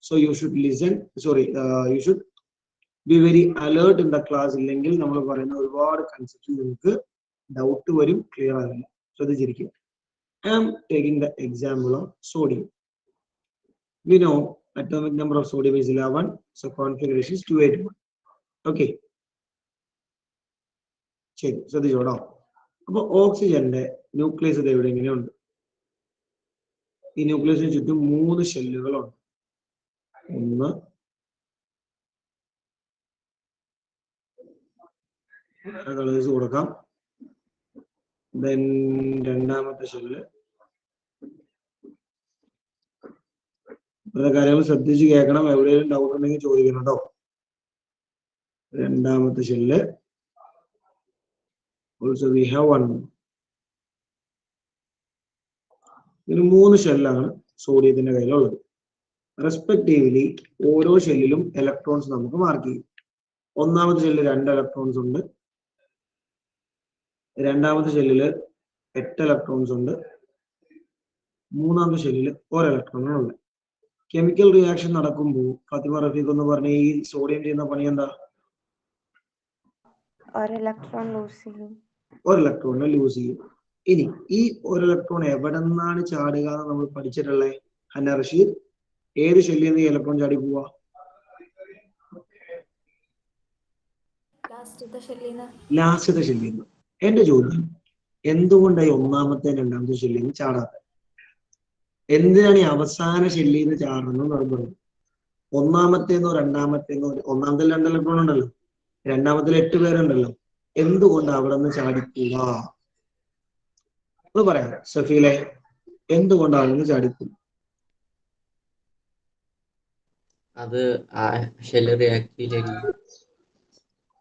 So you should listen, you should be very alert in the class. ഇല്ലെങ്കിൽ നമ്മൾ പറയുന്ന ഒരുപാട് കൺസെപ്റ്റ് നിങ്ങൾക്ക് ഡൗട്ട് വരും, ക്ലിയർ ആകില്ല. ശ്രദ്ധിച്ചിരിക്കുക. I am taking the example of sodium. We know atomic number of sodium is 11, so configuration is 281. Okay. ശരി, ശ്രദ്ധിച്ചോട്ടോ. അപ്പൊ ഓക്സിജന്റെ ന്യൂക്ലിയസ് ഇത് എവിടെ ഇങ്ങനെയുണ്ട്. ഈ ന്യൂക്ലിയസിന് ചുറ്റും 3 ഷെല്ലുകളുണ്ട്. ഒന്ന്, കളേഴ്സ് കൊടുക്കാം. ദെൻ രണ്ടാമത്തെ ഷെല്ല്. ഇപ്പോഴത്തെ കാര്യങ്ങൾ ശ്രദ്ധിച്ച് കേൾക്കണം. എവിടെയെങ്കിലും ഡൗട്ട് ഉണ്ടെങ്കിൽ ചോദിക്കണം കേട്ടോ. രണ്ടാമത്തെ ഷെല്ല്. Also we have 1. ഇതിന് 3 ഷെല്ലാണ് സോഡിയത്തിന്റെ കയ്യിലുള്ളത്. റെസ്പെക്റ്റീവ്ലി ഓരോ ഷെല്ലിലും ഇലക്ട്രോൺസ് നമുക്ക് മാർക്ക് ചെയ്യും. ഒന്നാമത്തെ ഷെല്ലിൽ 2 ഇലക്ട്രോൺസ് ഉണ്ട്. രണ്ടാമത്തെ ഷെല്ലില് 8 ഇലക്ട്രോൺസ് ഉണ്ട്. മൂന്നാമത്തെ ഷെല്ലിൽ 1 ഇലക്ട്രോണാണ് ഉള്ളത്. കെമിക്കൽ റിയാക്ഷൻ നടക്കുമ്പോൾ ഫാത്തിമ റഫീഖ് എന്ന് പറഞ്ഞ ഈ സോഡിയം ചെയ്യുന്ന പണി എന്താ? 1 ഇലക്ട്രോൺ ലൂസ് ചെയ്യും. 1 ഇലക്ട്രോണിനെ ലൂസ് ചെയ്യും. ഇനി ഈ 1 ഇലക്ട്രോൺ എവിടെ നിന്നാണ് ചാടുക എന്ന് നമ്മൾ പഠിച്ചിട്ടുള്ളത്? ഹന്ന റഷീദ്, ഏത് ഷെല്ലിൽ നിന്ന് ഇലക്ട്രോൺ ചാടി പോവാ? ലാസ്റ്റത്തെ ഷെല്ലിൽ നിന്ന്. എന്റെ ചോദ്യം, എന്തുകൊണ്ടായി ഒന്നാമത്തെ രണ്ടാമത്തെ ഷെല്ലിൽ നിന്ന് ചാടാത്ത? എന്തിനാണ് ഈ അവസാന ഷെല്ലിൽ നിന്ന് ചാടുന്നത് നിർബന്ധം? ഒന്നാമത്തേന്നോ രണ്ടാമത്തേന്നോ, ഒന്നാമത്തെ 2 ഇലക്ട്രോൺ ഉണ്ടല്ലോ, രണ്ടാമത്തെ 8 പേരുണ്ടല്ലോ, എന്തുകൊണ്ട് അവിടെ നിന്ന് ചാടിക്കുക? അത് പറയാം സഫീലെ, എന്തുകൊണ്ട് അവിടെ നിന്ന് ചാടിക്കുക? അത് ഷെല്ല്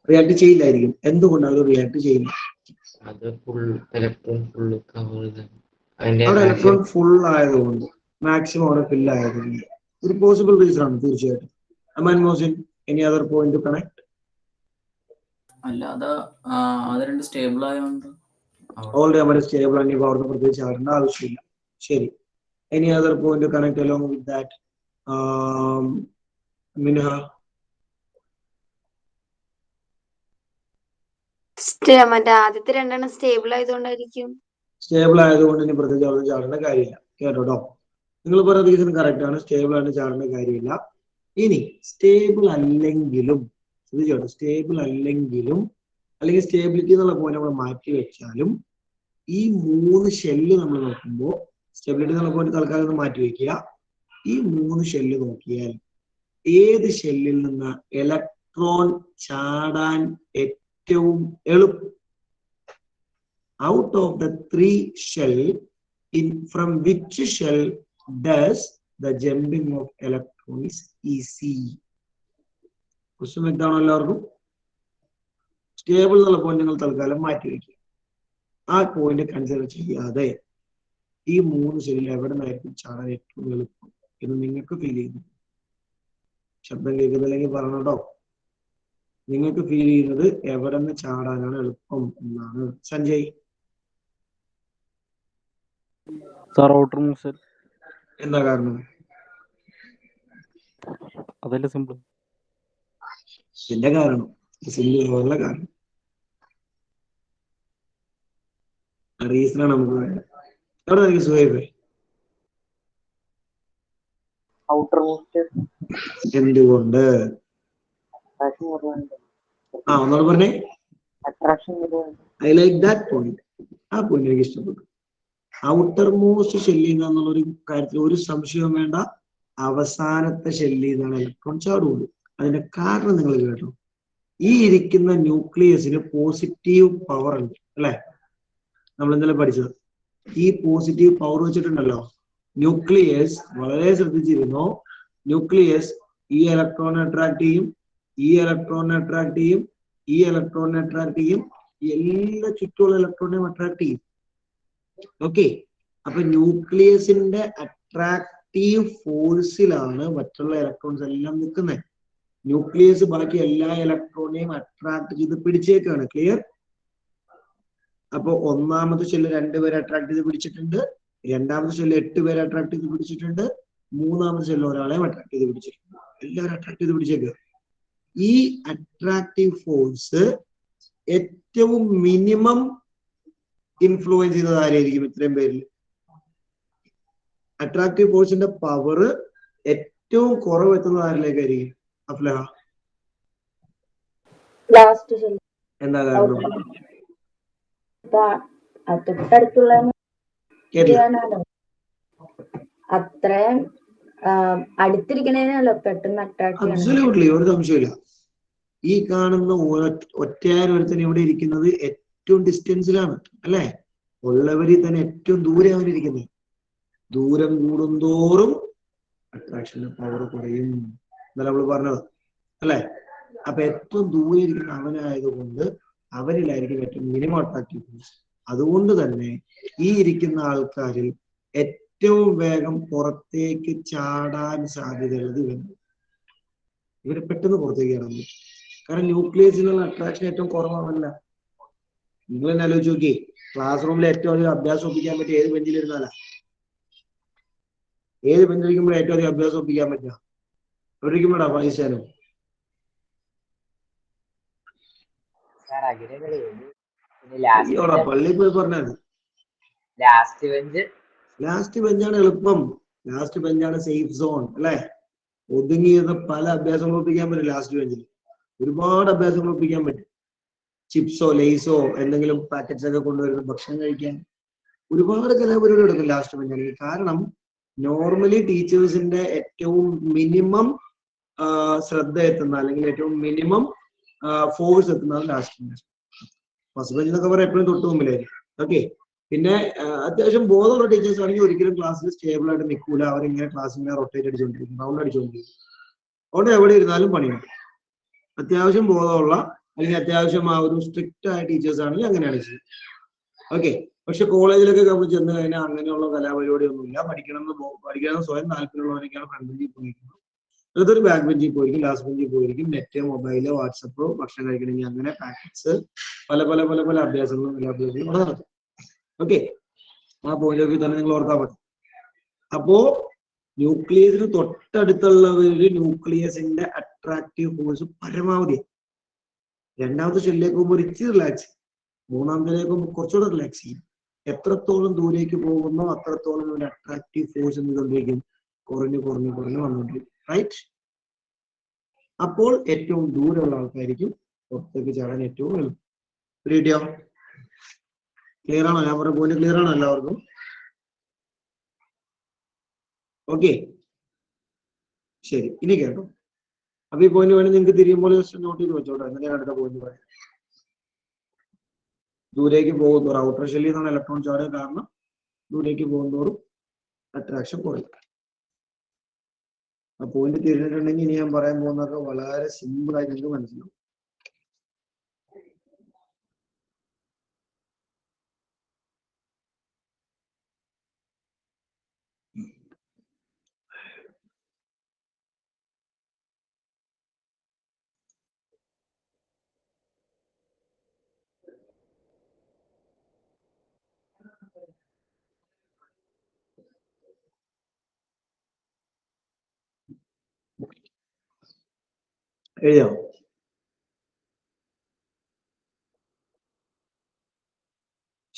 റിയാക്ട് ചെയ്യില്ലായിരിക്കും. എന്തുകൊണ്ട് അവർ റിയാക്ട് ചെയ്യില്ല? അത് ഫുൾ ഇലക്ട്രോൺ ഫുൾ കവർ. അവിടെ ഇലക്ട്രോൺ ഫുൾ ആയതുകൊണ്ട്, മാക്സിമം അവിടെ ഫിൽ ആയതുകൊണ്ട് ഒരു പോസിബിൾ റീസൺ ആണ് തീർച്ചയായിട്ടും. Aman Mohsin, any other point to connect? അല്ലാതെ അത് രണ്ട് സ്റ്റേബിൾ ആയതുകൊണ്ട് ഓൾറെഡി നമ്മുടെ സ്റ്റേബിൾ ആണ്, ഇപ്പോൾ അവിടുന്ന് പ്രത്യേകിച്ച് ആടേണ്ട ആവശ്യമില്ല. ശരി, any other point to connect along with that? Minha? മറ്റേ ആദ്യത്തെ 2 സ്റ്റേബിൾ ആയതുകൊണ്ടായിരിക്കും. സ്റ്റേബിൾ ആയതുകൊണ്ട് ഇനി പ്രത്യേകിച്ച് അവിടെ ചാടേണ്ട കാര്യമില്ല. കേട്ടോ, നിങ്ങൾ പറയുന്ന റീസൺ കറക്റ്റ് ആണ്. സ്റ്റേബിൾ ആയിട്ട് ചാടേണ്ട കാര്യമില്ല. ഇനി സ്റ്റേബിൾ അല്ലെങ്കിലും, ശ്രദ്ധിച്ചോട്ടോ, സ്റ്റേബിൾ അല്ലെങ്കിലും, അല്ലെങ്കിൽ സ്റ്റേബിലിറ്റി എന്നുള്ള പോയിന്റ് നമ്മൾ മാറ്റി വെച്ചാലും, ഈ 3 ഷെല്ല് നമ്മൾ നോക്കുമ്പോൾ സ്റ്റെബിലിറ്റി എന്നുള്ള പോയിന്റ് തൽക്കാലം ഒന്ന് മാറ്റി വെക്കുക. ഈ 3 ഷെല്ല് നോക്കിയാൽ ഏത് ഷെല്ലിൽ നിന്ന് ഇലക്ട്രോൺ ചാടാൻ ഏറ്റവും എളുപ്പം? Out of the 3 shell, from which shell does the jumping of electron is easy? Question വ്യക്തമാണോ എല്ലാവർക്കും? സ്റ്റേബിൾ എന്നുള്ള പോയിന്റ് നിങ്ങൾ തൽക്കാലം മാറ്റി വയ്ക്കുക. ആ പോയിന്റ് കൺസിഡർ ചെയ്യാതെ ഈ 3 ഷെല്ലിൽ എവിടെ നിന്നായിരിക്കും ചാടാൻ ഏറ്റവും എളുപ്പം എന്ന് നിങ്ങൾക്ക് ഫീൽ ചെയ്യുന്നു? ശബ്ദം കേൾക്കുന്നില്ലെങ്കിൽ പറഞ്ഞോ. നിങ്ങൾക്ക് ഫീൽ ചെയ്യുന്നത് എവിടെ നിന്ന് ചാടാനാണ് എളുപ്പം എന്നാണ്? സഞ്ജയ്? എന്താ കാരണം? അതല്ലേ സിമ്പിൾ. ഇതിന്റെ കാരണം സിമ്പിൾ കാരണം റീസണാണ് നമുക്ക് വേണ്ടത്. എവിടെ എനിക്ക് സുഖമായി? എന്തുകൊണ്ട്? ഒന്നോട് പറഞ്ഞേ. I like that point. ആ പോയിന്റ് എനിക്ക് ഇഷ്ടപ്പെട്ടു. ഔട്ടർ മോസ്റ്റ് ഷെല്ലിൽ നിന്നുള്ള കാര്യത്തിൽ ഒരു സംശയവും വേണ്ട. അവസാനത്തെ ഷെല്ലിൽ നിന്നാണ് ഇലക്ട്രോൺ ചാടുള്ളൂ. അതിന്റെ കാരണം നിങ്ങൾ കേട്ടോ, ഈ ഇരിക്കുന്ന ന്യൂക്ലിയസിന് പോസിറ്റീവ് പവർ ഉണ്ട് അല്ലെ? നമ്മൾ ഇന്നലെ പഠിച്ചത്. ഈ പോസിറ്റീവ് പവർ വെച്ചിട്ടുണ്ടല്ലോ ന്യൂക്ലിയസ്, വളരെ ശ്രദ്ധിച്ചിരുന്നോ, ന്യൂക്ലിയസ് ഈ ഇലക്ട്രോണിനെ അട്രാക്ട് ചെയ്യും, ഈ ഇലക്ട്രോണിനെ അട്രാക്ട് ചെയ്യും, ഈ ഇലക്ട്രോണിനെ അട്രാക്ട് ചെയ്യും, എല്ലാ ചുറ്റുമുള്ള ഇലക്ട്രോണിനെയും അട്രാക്ട് ചെയ്യും. ഓക്കെ, അപ്പൊ ന്യൂക്ലിയസിന്റെ അട്രാക്റ്റീവ് ഫോഴ്സിലാണ് മറ്റുള്ള ഇലക്ട്രോൺസ് എല്ലാം നിൽക്കുന്നത്. ന്യൂക്ലിയസ് ബാക്കി എല്ലാ ഇലക്ട്രോണിനെയും അട്രാക്ട് ചെയ്ത് പിടിച്ചേക്കാണ്. ക്ലിയർ? അപ്പൊ ഒന്നാമത്തെ ഷെല്ല് 2 പേരെ അട്രാക്ട് ചെയ്ത് പിടിച്ചിട്ടുണ്ട്, രണ്ടാമത്തെ ഷെല്ല് 8 പേരെ അട്രാക്ട് ചെയ്ത് പിടിച്ചിട്ടുണ്ട്, മൂന്നാമത്തെ ഷെല്ല് ഒരാളെ അട്രാക്ട് ചെയ്ത് പിടിച്ചിട്ടുണ്ട്. എല്ലാവരും അട്രാക്ട് ചെയ്ത് പിടിച്ചേക്കുക. ഈ അട്രാക്റ്റീവ് ഫോഴ്സ് ഏറ്റവും മിനിമം ഇൻഫ്ലുവൻസ് ചെയ്യുന്നത് ആരായിരിക്കും? ഇത്രയും പേരിൽ അട്രാക്റ്റീവ് ഫോഴ്സിന്റെ പവർ ഏറ്റവും കുറവ് എത്തുന്നത് ആരിലേക്കായിരിക്കും? അഫ്ലഹ, എന്താ കാരണം? തൊട്ടടുത്തുള്ള അത്രയും അടുത്തിരിക്കണേനല്ലോ പെട്ടെന്ന് അട്രാക്ട് അബ്സല്യൂട്ട്ലി, ഒരു സംശയമില്ല. ഈ കാണുന്ന ഒറ്റയാരൊരുത്തൻ ഇവിടെ ഇരിക്കുന്നത് ഏറ്റവും ഡിസ്റ്റൻസിലാണ് അല്ലെ? ഉള്ളവരിൽ തന്നെ ഏറ്റവും ദൂരെ അവരിയ്ക്കുന്നത്. ദൂരം കൂടുന്തോറും അട്രാക്ഷന്റെ പവർ കുറയും എന്നല്ല നമ്മൾ പറഞ്ഞത് അല്ലെ? അപ്പൊ ഏറ്റവും ദൂരെ ഇരിക്കുന്ന അവനായതുകൊണ്ട് അവരിലായിരിക്കും ഏറ്റവും മിനിമം അട്രാക്റ്റീവ് ഫോഴ്സ്. അതുകൊണ്ട് തന്നെ ഈ ഇരിക്കുന്ന ആൾക്കാരിൽ ഏറ്റവും വേഗം പുറത്തേക്ക് ചാടാൻ സാധ്യതയുള്ളത് ഇവര് പെട്ടെന്ന് പുറത്തേക്ക് ചാടാൻ പറ്റും. കാരണം ന്യൂക്ലിയസിനുള്ള അട്രാക്ഷൻ ഏറ്റവും കുറവാണല്ല. നിങ്ങൾ തന്നെ ആലോചിച്ച് നോക്കി, ക്ലാസ് റൂമിൽ ഏറ്റവും അധികം അഭ്യാസം ഒപ്പിക്കാൻ പറ്റിയ ഏത് ബെഞ്ചിലിരുന്നാലാ? ഏത് ബെഞ്ചിലിരിക്കുമ്പോഴേ ഏറ്റവും അധികം അഭ്യാസം ഒപ്പിക്കാൻ പറ്റുക? എവിടെ ഇരിക്കുമ്പോഴാ പൈസനോ? പള്ളിയിൽ പോയി പറഞ്ഞാൽ ലാസ്റ്റ് ബെഞ്ചാണ് എളുപ്പം. ലാസ്റ്റ് ബെഞ്ചാണ് സേഫ് സോൺ അല്ലെ? ഒതുങ്ങിയിരുന്ന പല അഭ്യാസങ്ങൾ ഒപ്പിക്കാൻ പറ്റും ലാസ്റ്റ് ബെഞ്ചിൽ. ഒരുപാട് അഭ്യാസങ്ങൾ ഒപ്പിക്കാൻ പറ്റും. ചിപ്സോ ലേസോ എന്തെങ്കിലും പാക്കറ്റ്സ് ഒക്കെ കൊണ്ടുവരുന്ന ഭക്ഷണം കഴിക്കാൻ ഒരുപാട് കലാപരിപാടി എടുക്കും ലാസ്റ്റ് ബെഞ്ചാണെങ്കിൽ. കാരണം നോർമലി ടീച്ചേഴ്സിന്റെ ഏറ്റവും മിനിമം ശ്രദ്ധ എത്തുന്ന അല്ലെങ്കിൽ ഏറ്റവും മിനിമം ഫോഴ്സ് എത്തുന്നത് ലാസ്റ്റ് ബെഞ്ച്. ഫസ്റ്റ് ബെഞ്ച് എന്നൊക്കെ പറയാൻ എപ്പോഴും തൊട്ട് മുമ്പിലായിരിക്കും. ഓക്കെ, പിന്നെ അത്യാവശ്യം ബോധമുള്ള ടീച്ചേഴ്സ് ആണെങ്കിൽ ഒരിക്കലും ക്ലാസ്സിൽ സ്റ്റേബിൾ ആയിട്ട് നിൽക്കൂല. അവരിങ്ങനെ ക്ലാസ്സിങ്ങനെ റൊട്ടേറ്റ് അടിച്ചുകൊണ്ടിരിക്കും, റൗണ്ട് അടിച്ചുകൊണ്ടിരിക്കും. അതുകൊണ്ട് എവിടെ ഇരുന്നാലും പണിയുണ്ട്. അത്യാവശ്യം ബോധമുള്ള അല്ലെങ്കിൽ അത്യാവശ്യം ആ ഒരു സ്ട്രിക്റ്റ് ആയ ടീച്ചേഴ്സ് ആണെങ്കിൽ അങ്ങനെയാണ് ചെയ്യുന്നത്. ഓക്കെ, പക്ഷെ കോളേജിലൊക്കെ നമ്മൾ ചെന്ന് കഴിഞ്ഞാൽ അങ്ങനെയുള്ള കലാപരിപാടി ഒന്നുമില്ല. പഠിക്കണം സ്വയം താല്പര്യമുള്ളവരൊക്കെയാണ് ഫ്രണ്ട് ബെഞ്ചിൽ പോയിരിക്കുന്നത്. അതൊരു ബാക്ക് ബെഞ്ചിൽ പോയിരിക്കും, ലാസ്റ്റ് ബെഞ്ചിൽ പോയിരിക്കും. നെറ്റ്, മൊബൈല്, വാട്സപ്പ്, ഭക്ഷണം കഴിക്കണമെങ്കിൽ അങ്ങനെ പാക്കറ്റ്സ്, പല പല പല പല അഭ്യാസങ്ങളും നടത്തും. ഓക്കെ, ആ പോയിന്റ് ഓഫ് വ്യൂ തന്നെ നിങ്ങൾ ഓർത്താൽ മതി. അപ്പോ ന്യൂക്ലിയസിന് തൊട്ടടുത്തുള്ളവര് ന്യൂക്ലിയസിന്റെ അട്രാക്റ്റീവ് ഫോഴ്സ് പരമാവധി. രണ്ടാമത്തെ ഷെല്ലിലേക്ക് പോകുമ്പോൾ ഇച്ചിരി റിലാക്സ് ചെയ്യും, മൂന്നാമത്തേക്ക് പോകുമ്പോൾ കുറച്ചുകൂടെ റിലാക്സ് ചെയ്യും. എത്രത്തോളം ദൂരേക്ക് പോകുന്നോ അത്രത്തോളം ഒരു അട്രാക്റ്റീവ് ഫോഴ്സ് എന്തുകൊണ്ടിരിക്കും? കുറഞ്ഞു കുറഞ്ഞു കുറഞ്ഞു വന്നുകൊണ്ടിരിക്കും. റൈറ്റ്? അപ്പോൾ ഏറ്റവും ദൂരമുള്ള ആൾക്കായിരിക്കും പുറത്തേക്ക് ചാടാൻ ഏറ്റവും എളുപ്പം. റെഡിയോ? ക്ലിയർ ആണോ? ഞാൻ പറഞ്ഞ പോയിന്റ് ക്ലിയർ ആണോ എല്ലാവർക്കും? ഓക്കെ, ശരി. ഇനി കേട്ടോ, അപ്പൊ ഈ പോയിന്റ് വേണമെങ്കിൽ നിങ്ങൾക്ക് തിരിയുമ്പോൾ ജസ്റ്റ് നോട്ട് ചെയ്ത് വെച്ചോട്ടോ. എന്നിട്ട് ഞാൻ അടുത്ത പോയിന്റ് പറയാം. ദൂരേക്ക് പോകുന്നതോറും ഔട്ടർ ഷെല്ലിൽ നിന്നാണ് ഇലക്ട്രോൺ ചാടുക. കാരണം ദൂരേക്ക് പോകുന്നതോറും അട്രാക്ഷൻ കുറയും. ആ പോയിന്റ് തിരിഞ്ഞിട്ടുണ്ടെങ്കിൽ ഇനി ഞാൻ പറയാൻ പോകുന്നതൊക്കെ വളരെ സിമ്പിൾ ആയി നിങ്ങൾക്ക് മനസ്സിലാവും. എഴുതിയോ?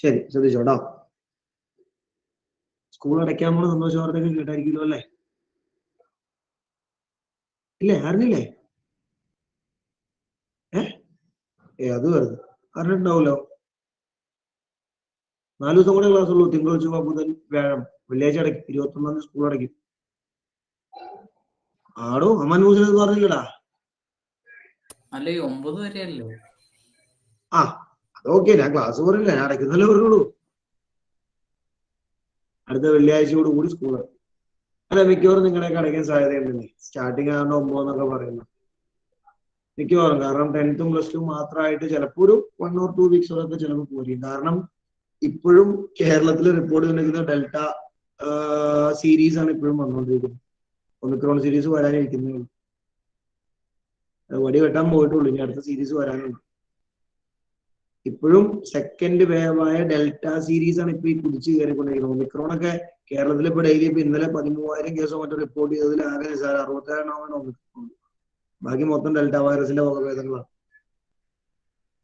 ശരി, ശ്രദ്ധിച്ചോട്ടോ. സ്കൂൾ അടയ്ക്കാൻ പോണ സന്തോഷ വാർത്തയൊക്കെ കേട്ടായിരിക്കുമല്ലോ അല്ലേ? ഇല്ലേ? അറിഞ്ഞില്ലേ? അത് വെറുതെ അറിഞ്ഞിട്ടുണ്ടാവൂലോ. 4 ദിവസം കൂടെ ക്ലാസ് ഉള്ളൂ. തിങ്കൾ, ചൊവ്വ, ബുധൻ, വ്യാഴം. വെള്ളിയാഴ്ച അടയ്ക്കും. 21 സ്കൂൾ അടയ്ക്കും. ആടോ, അമ്മ ന്യൂസിൽ പറഞ്ഞില്ലടാ. അല്ല, 9 വരെയല്ലോ. ആ, അതൊക്കെ ഞാൻ ക്ലാസ് പറയില്ല, ഞാൻ അടയ്ക്കുന്നല്ലേ പറഞ്ഞോളൂ. അടുത്ത വെള്ളിയാഴ്ചയോട് കൂടി സ്കൂൾ അല്ല, മിക്കവാറും നിങ്ങളെയൊക്കെ അടയ്ക്കാൻ സാധ്യതയുണ്ടെന്നേ. സ്റ്റാർട്ടിങ് ആകുന്ന 9 എന്നൊക്കെ പറയുന്നത് മിക്കവാറും. കാരണം 10th പ്ലസ് 2 മാത്രമായിട്ട് ചിലപ്പോൾ ഒരു 1 or 2 weeks ഒക്കെ ചിലപ്പോൾ പോരും. കാരണം ഇപ്പോഴും കേരളത്തിൽ റിപ്പോർട്ട് ചെയ്തിരിക്കുന്ന ഡെൽറ്റ സീരീസ് ആണ് ഇപ്പോഴും വന്നുകൊണ്ടിരിക്കുന്നത്. ഒമിക്രോൺ സീരീസ് വരാനിരിക്കുന്നേ ഉള്ളൂ. വടി വെട്ടാൻ പോയിട്ടുള്ളൂ, ഇനി അടുത്ത സീരീസ് വരാനുണ്ട്. ഇപ്പോഴും സെക്കൻഡ് വേവായ ഡെൽറ്റ സീരീസ് ആണ് ഇപ്പൊ ഈ കുതിച്ച് കയറിക്കൊണ്ടിരിക്കുന്നത്. ഒമിക്രോൺ ഒക്കെ കേരളത്തിൽ ഇപ്പൊ ഡെയിലി ഇപ്പൊ ഇന്നലെ 13,000 കേസോ മറ്റോ റിപ്പോർട്ട് ചെയ്തതിൽ ആകെ 67 ഒമിക്രോൺ. ബാക്കി മൊത്തം ഡെൽറ്റ വൈറസിന്റെ വകഭേദങ്ങളാണ്.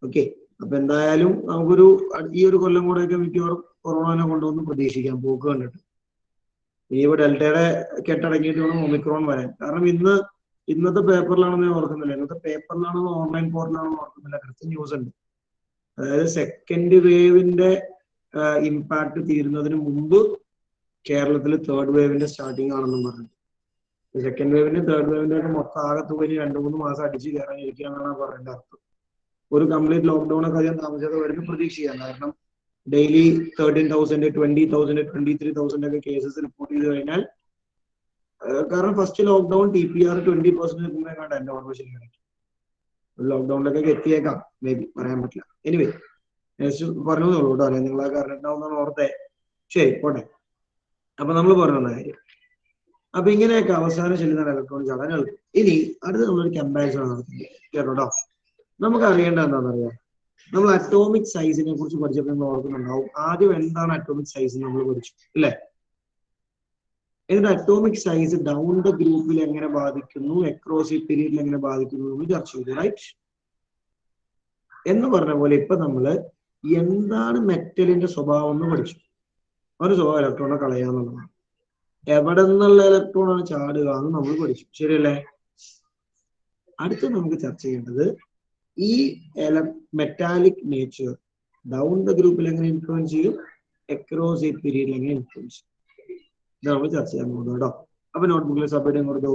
ഓക്കെ, അപ്പൊ എന്തായാലും നമുക്കൊരു ഈ ഒരു കൊല്ലം കൂടെയൊക്കെ മിക്കവാറും കൊറോണനെ കൊണ്ടുവന്ന് പ്രതീക്ഷിക്കാം പോക്ക് കണ്ടിട്ട്. ഇനിയിപ്പോ ഡെൽറ്റയുടെ കെട്ടടങ്ങിയിട്ട് വേണം ഒമിക്രോൺ വരാൻ. കാരണം ഇന്നത്തെ പേപ്പറിലാണെന്ന് ഞാൻ ഓർക്കുന്നില്ല, ഇന്നത്തെ പേപ്പറിലാണോ ഓൺലൈൻ പോർട്ടലാണോ ഓർക്കുന്നില്ല, കൃത്യ ന്യൂസ് ഉണ്ട്. അതായത് സെക്കൻഡ് വേവിന്റെ ഇമ്പാക്ട് തീരുന്നതിന് മുമ്പ് കേരളത്തിൽ തേർഡ് വേവിന്റെ സ്റ്റാർട്ടിങ് ആണെന്നും പറഞ്ഞു. സെക്കൻഡ് വേവിന്റെ തേർഡ് വേവിന്റെ ഒക്കെ മൊത്തം ആകെ തുക 2-3 മാസം അടിച്ച് കയറാനിരിക്കുക എന്നാണ് പറയേണ്ട അർത്ഥം. ഒരു കംപ്ലീറ്റ് ലോക്ക്ഡൌൺ ഒക്കെ അധികം താമസിയാതെ വരുന്ന പ്രതീക്ഷിക്കാം. കാരണം ഡെയിലി 13,000, 20,000, 23,000 ഒക്കെ കേസസ് റിപ്പോർട്ട് ചെയ്ത് കഴിഞ്ഞാൽ, കാരണം ഫസ്റ്റ് ലോക്ക്ഡൌൺ TPR 20% മുമ്പേ കണ്ട എന്റെ ഓർമ്മ ശരിയാണ്. ലോക്ക്ഡൌണിലൊക്കെ എത്തിയേക്കാം, മേ ബി, പറയാൻ പറ്റില്ല. എനിവേ പറഞ്ഞതേ ഉള്ളൂ കേട്ടോ, അല്ലെങ്കിൽ നിങ്ങളെ അറിഞ്ഞിട്ടുണ്ടാവുന്ന ഓർത്തെ. ശരി, പോട്ടെ. അപ്പൊ നമ്മൾ പറഞ്ഞ കാര്യം, അപ്പൊ ഇങ്ങനെയൊക്കെ അവസാനം ചെല്ലുന്ന ഇലക്ട്രോണിക്സ് ആണ് എളുപ്പം. ഇനി അടുത്ത് നമ്മളൊരു കമ്പാരിസൺ നടത്തുന്നത് കേട്ടോ. നമുക്ക് അറിയേണ്ടത് എന്താണെന്നറിയാം, നമ്മൾ അറ്റോമിക് സൈസിനെ കുറിച്ച് പഠിച്ചപ്പോൾ നമ്മൾ ഓർക്കുന്നുണ്ടാവും. ആദ്യം എന്താണ് അറ്റോമിക് സൈസ് നമ്മൾ പഠിച്ചു അല്ലേ? എന്നിട്ട് അറ്റോമിക് സൈസ് ഡൗൺ ദ ഗ്രൂപ്പിൽ എങ്ങനെ ബാധിക്കുന്നു, അക്രോസ് ഈ പീരീഡിൽ എങ്ങനെ ബാധിക്കുന്നു എന്ന് ചർച്ച ചെയ്തു, റൈറ്റ്? എന്ന് പറഞ്ഞ പോലെ ഇപ്പൊ നമ്മള് എന്താണ് മെറ്റലിന്റെ സ്വഭാവം എന്ന് പഠിച്ചു. ഒരു സ്വഭാവം ഇലക്ട്രോണെ കളയാന്നുള്ളതാണ്. എവിടെ നിന്നുള്ള ഇലക്ട്രോണാണ് ചാടുക എന്ന് നമ്മൾ പഠിച്ചു, ശരിയല്ലേ? അടുത്ത് നമുക്ക് ചർച്ച ചെയ്യേണ്ടത് ഈ മെറ്റാലിക് നേച്ചർ ഡൗൺ ദ ഗ്രൂപ്പിൽ എങ്ങനെ ഇൻഫ്ലുവൻസ് ചെയ്യും, അക്രോസ് ഈ പീരീഡിൽ എങ്ങനെ ഇൻഫ്ലുവൻസ് ചെയ്യും, ഇത് നമ്മൾ ചർച്ച ചെയ്യാൻ പോകുന്നത് കേട്ടോ. അപ്പൊ നോട്ട്ബുക്കിൽ സബ് ഹെഡിങ് കൊടുത്തു,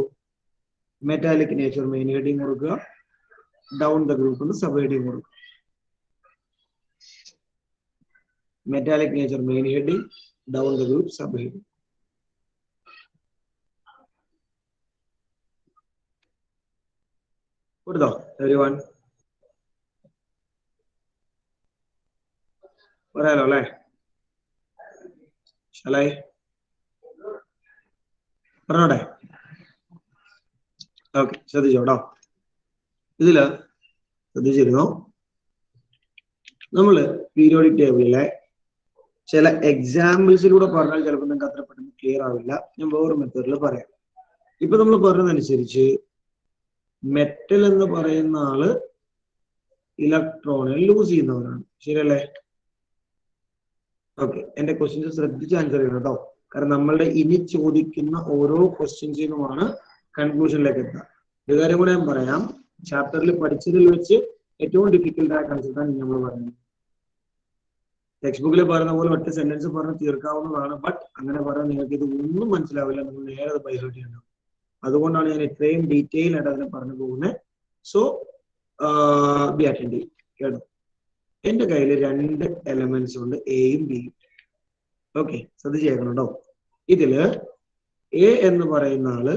മെറ്റാലിക് നേച്ചർ മെയിൻ ഹെഡിങ് കൊടുക്കുക, down the group sub heading കൊടുക്കുക. Metallic nature main heading, down the group sub heading. കൊടുത്തോ എവരിവൺ? പറയാലോ അല്ലേ? ശലായി പറഞ്ഞോട്ടെ? ഓക്കെ, ശ്രദ്ധിച്ചോ കേട്ടോ. ഇതില് ശ്രദ്ധിച്ചിരുന്നോ, നമ്മള് പീരിയോഡിക് ടേബിളിലെ ചില എക്സാമ്പിൾസിലൂടെ പറഞ്ഞാൽ ചിലപ്പോൾ നിങ്ങൾക്ക് അത്ര പെട്ടെന്ന് ക്ലിയർ ആവില്ല. ഞാൻ വേറൊരു മെത്തേഡിൽ പറയാം. ഇപ്പൊ നമ്മൾ പറഞ്ഞതനുസരിച്ച് മെറ്റൽ എന്ന് പറയുന്ന ആള് ഇലക്ട്രോണിൽ ലൂസ് ചെയ്യുന്നവരാണ്, ശരിയല്ലേ? ഓക്കെ, എന്റെ ക്വസ്റ്റ്യൻസ് ശ്രദ്ധിച്ച് ആൻസർ ചെയ്യണം കേട്ടോ. കാരണം നമ്മളുടെ ഇനി ചോദിക്കുന്ന ഓരോ ക്വസ്റ്റ്യൻസിനുമാണ് കൺക്ലൂഷനിലേക്ക് എത്തുക. ഒരു കാര്യം കൂടെ ഞാൻ പറയാം, ചാപ്റ്ററിൽ പഠിച്ചതിൽ വെച്ച് ഏറ്റവും ഡിഫിക്കൽട്ടായ കൺസെപ്റ്റാണ് നമ്മൾ പറയുന്നത്. ടെക്സ്റ്റ് ബുക്കിൽ പറയുന്ന പോലെ ഒറ്റ സെന്റൻസ് പറഞ്ഞ് തീർക്കാവുന്നതാണ്, ബട്ട് അങ്ങനെ പറയാൻ നിങ്ങൾക്ക് ഇത് ഒന്നും മനസ്സിലാവില്ല, നിങ്ങൾ നേരെ അത് ബൈഹേർട്ട് ചെയ്യണം. അതുകൊണ്ടാണ് ഞാൻ ഇത്രയും ഡീറ്റെയിൽ ആയിട്ട് അതിനെ പറഞ്ഞു പോകുന്നത്. സോ ബി അറ്റൻഡീവ് കേട്ടോ. എന്റെ കയ്യിൽ 2 എലമെന്റ്സ് ഉണ്ട്, എയും ബിയും. ഓക്കെ, ശ്രദ്ധിച്ചേക്കണം കേട്ടോ. ഇതില് എ എന്ന് പറയുന്ന ആള്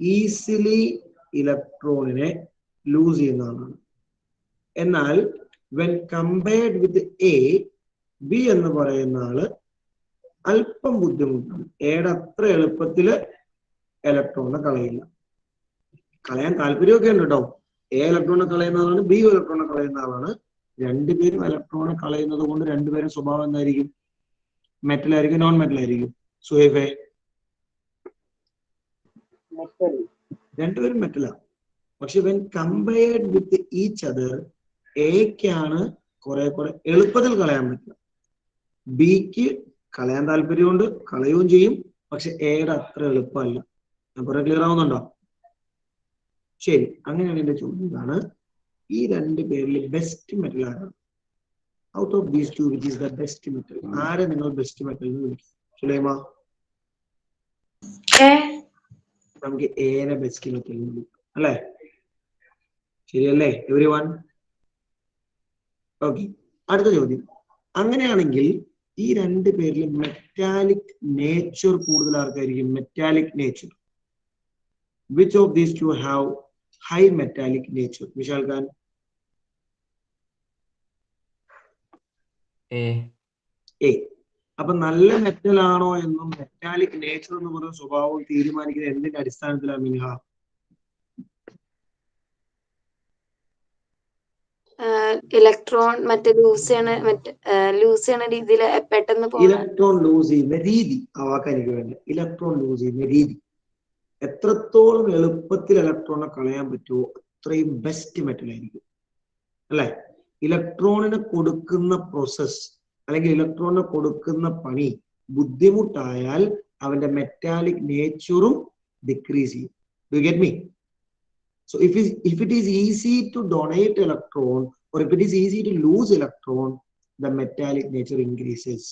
ഈസിലി ഇലക്ട്രോണിനെ ലൂസ് ചെയ്യുന്ന ആളാണ്. എന്നാൽ when compared with a, B എന്ന് പറയുന്ന ആള് അല്പം ബുദ്ധിമുട്ടാണ്. എയുടെ അത്ര എളുപ്പത്തില് ഇലക്ട്രോണിനെ കളയില്ല. കളയാൻ താല്പര്യമൊക്കെ ഉണ്ട് കേട്ടോ. എ ഇലക്ട്രോണിനെ കളയുന്ന ആളാണ്, ബി ഇലക്ട്രോണിനെ കളയുന്ന ആളാണ്. രണ്ടുപേരും ഇലക്ട്രോണിനെ കളയുന്നത് കൊണ്ട് രണ്ടുപേരും സ്വഭാവം എന്തായിരിക്കും? മെറ്റൽ ആയിരിക്കും, നോൺ മെറ്റൽ ആയിരിക്കും? സുഹൈഫെ, രണ്ടുപേരും മെറ്റലാണ്. പക്ഷെ when compared with each other, എക്കാണ് കുറെ എളുപ്പത്തിൽ കളയാൻ പറ്റില്ല. ബിക്ക് കളയാൻ താല്പര്യമുണ്ട്, കളയുകയും ചെയ്യും, പക്ഷെ എയുടെ അത്ര എളുപ്പമല്ല. ഞാൻ കുറെ ക്ലിയർ ആവുന്നുണ്ടോ? ശരി, അങ്ങനെയാണ് എന്റെ ചോദ്യം. ഇതാണ്, ഈ 2 പേരിൽ ബെസ്റ്റ് മെറ്റൽ ആരാണ്? Out of these 2 which is the best metal? ആരെ നിങ്ങൾ ബെസ്റ്റ് മെറ്റൽ എന്ന് വിളിക്കും? സുലൈമ, നമുക്ക് എനെ ബെസ്റ്റ് മെറ്റൽ എന്ന് വിളിക്കും അല്ലേ? ശരിയല്ലേ എവരിവൺ? ഓക്കെ, അടുത്ത ചോദ്യം. അങ്ങനെയാണെങ്കിൽ ഈ 2 പേരിൽ മെറ്റാലിക് നേച്ചർ കൂടുതൽ ആർക്കായിരിക്കും? Metallic nature. Which of these 2 have high metallic nature? Vishal Khan? A. A. അപ്പൊ നല്ല മെറ്റൽ ആണോ എന്നും മെറ്റാലിക് നേച്ചർ എന്ന് പറയുന്ന സ്വഭാവം തീരുമാനിക്കുന്നത് എന്തിന്റെ അടിസ്ഥാനത്തിലാണ് മിൻഹ? ഇലക്ട്രോൺ മറ്റേ ലൂസ് ചെയ്യണ രീതിയിൽ പെട്ടെന്ന് ഇലക്ട്രോൺ ലൂസ് ചെയ്യുന്ന രീതി, ആ വാക്ക് എനിക്ക് വേണ്ട. ഇലക്ട്രോൺ ലൂസ് ചെയ്യുന്ന രീതി, എത്രത്തോളം എളുപ്പത്തിൽ ഇലക്ട്രോണിനെ കളയാൻ പറ്റുമോ അത്രയും ബെസ്റ്റ് മെറ്റൽ ആയിരിക്കും, അല്ലെ? ഇലക്ട്രോണിന് കൊടുക്കുന്ന പ്രോസസ് അല്ലെങ്കിൽ ഇലക്ട്രോണിന് കൊടുക്കുന്ന പണി ബുദ്ധിമുട്ടായാൽ അവന്റെ മെറ്റാലിക് നേച്ചറും ഡിക്രീസ് ചെയ്യും. Do you get me? So if it is easy to donate electron or if it is easy to lose electron, the metallic nature increases.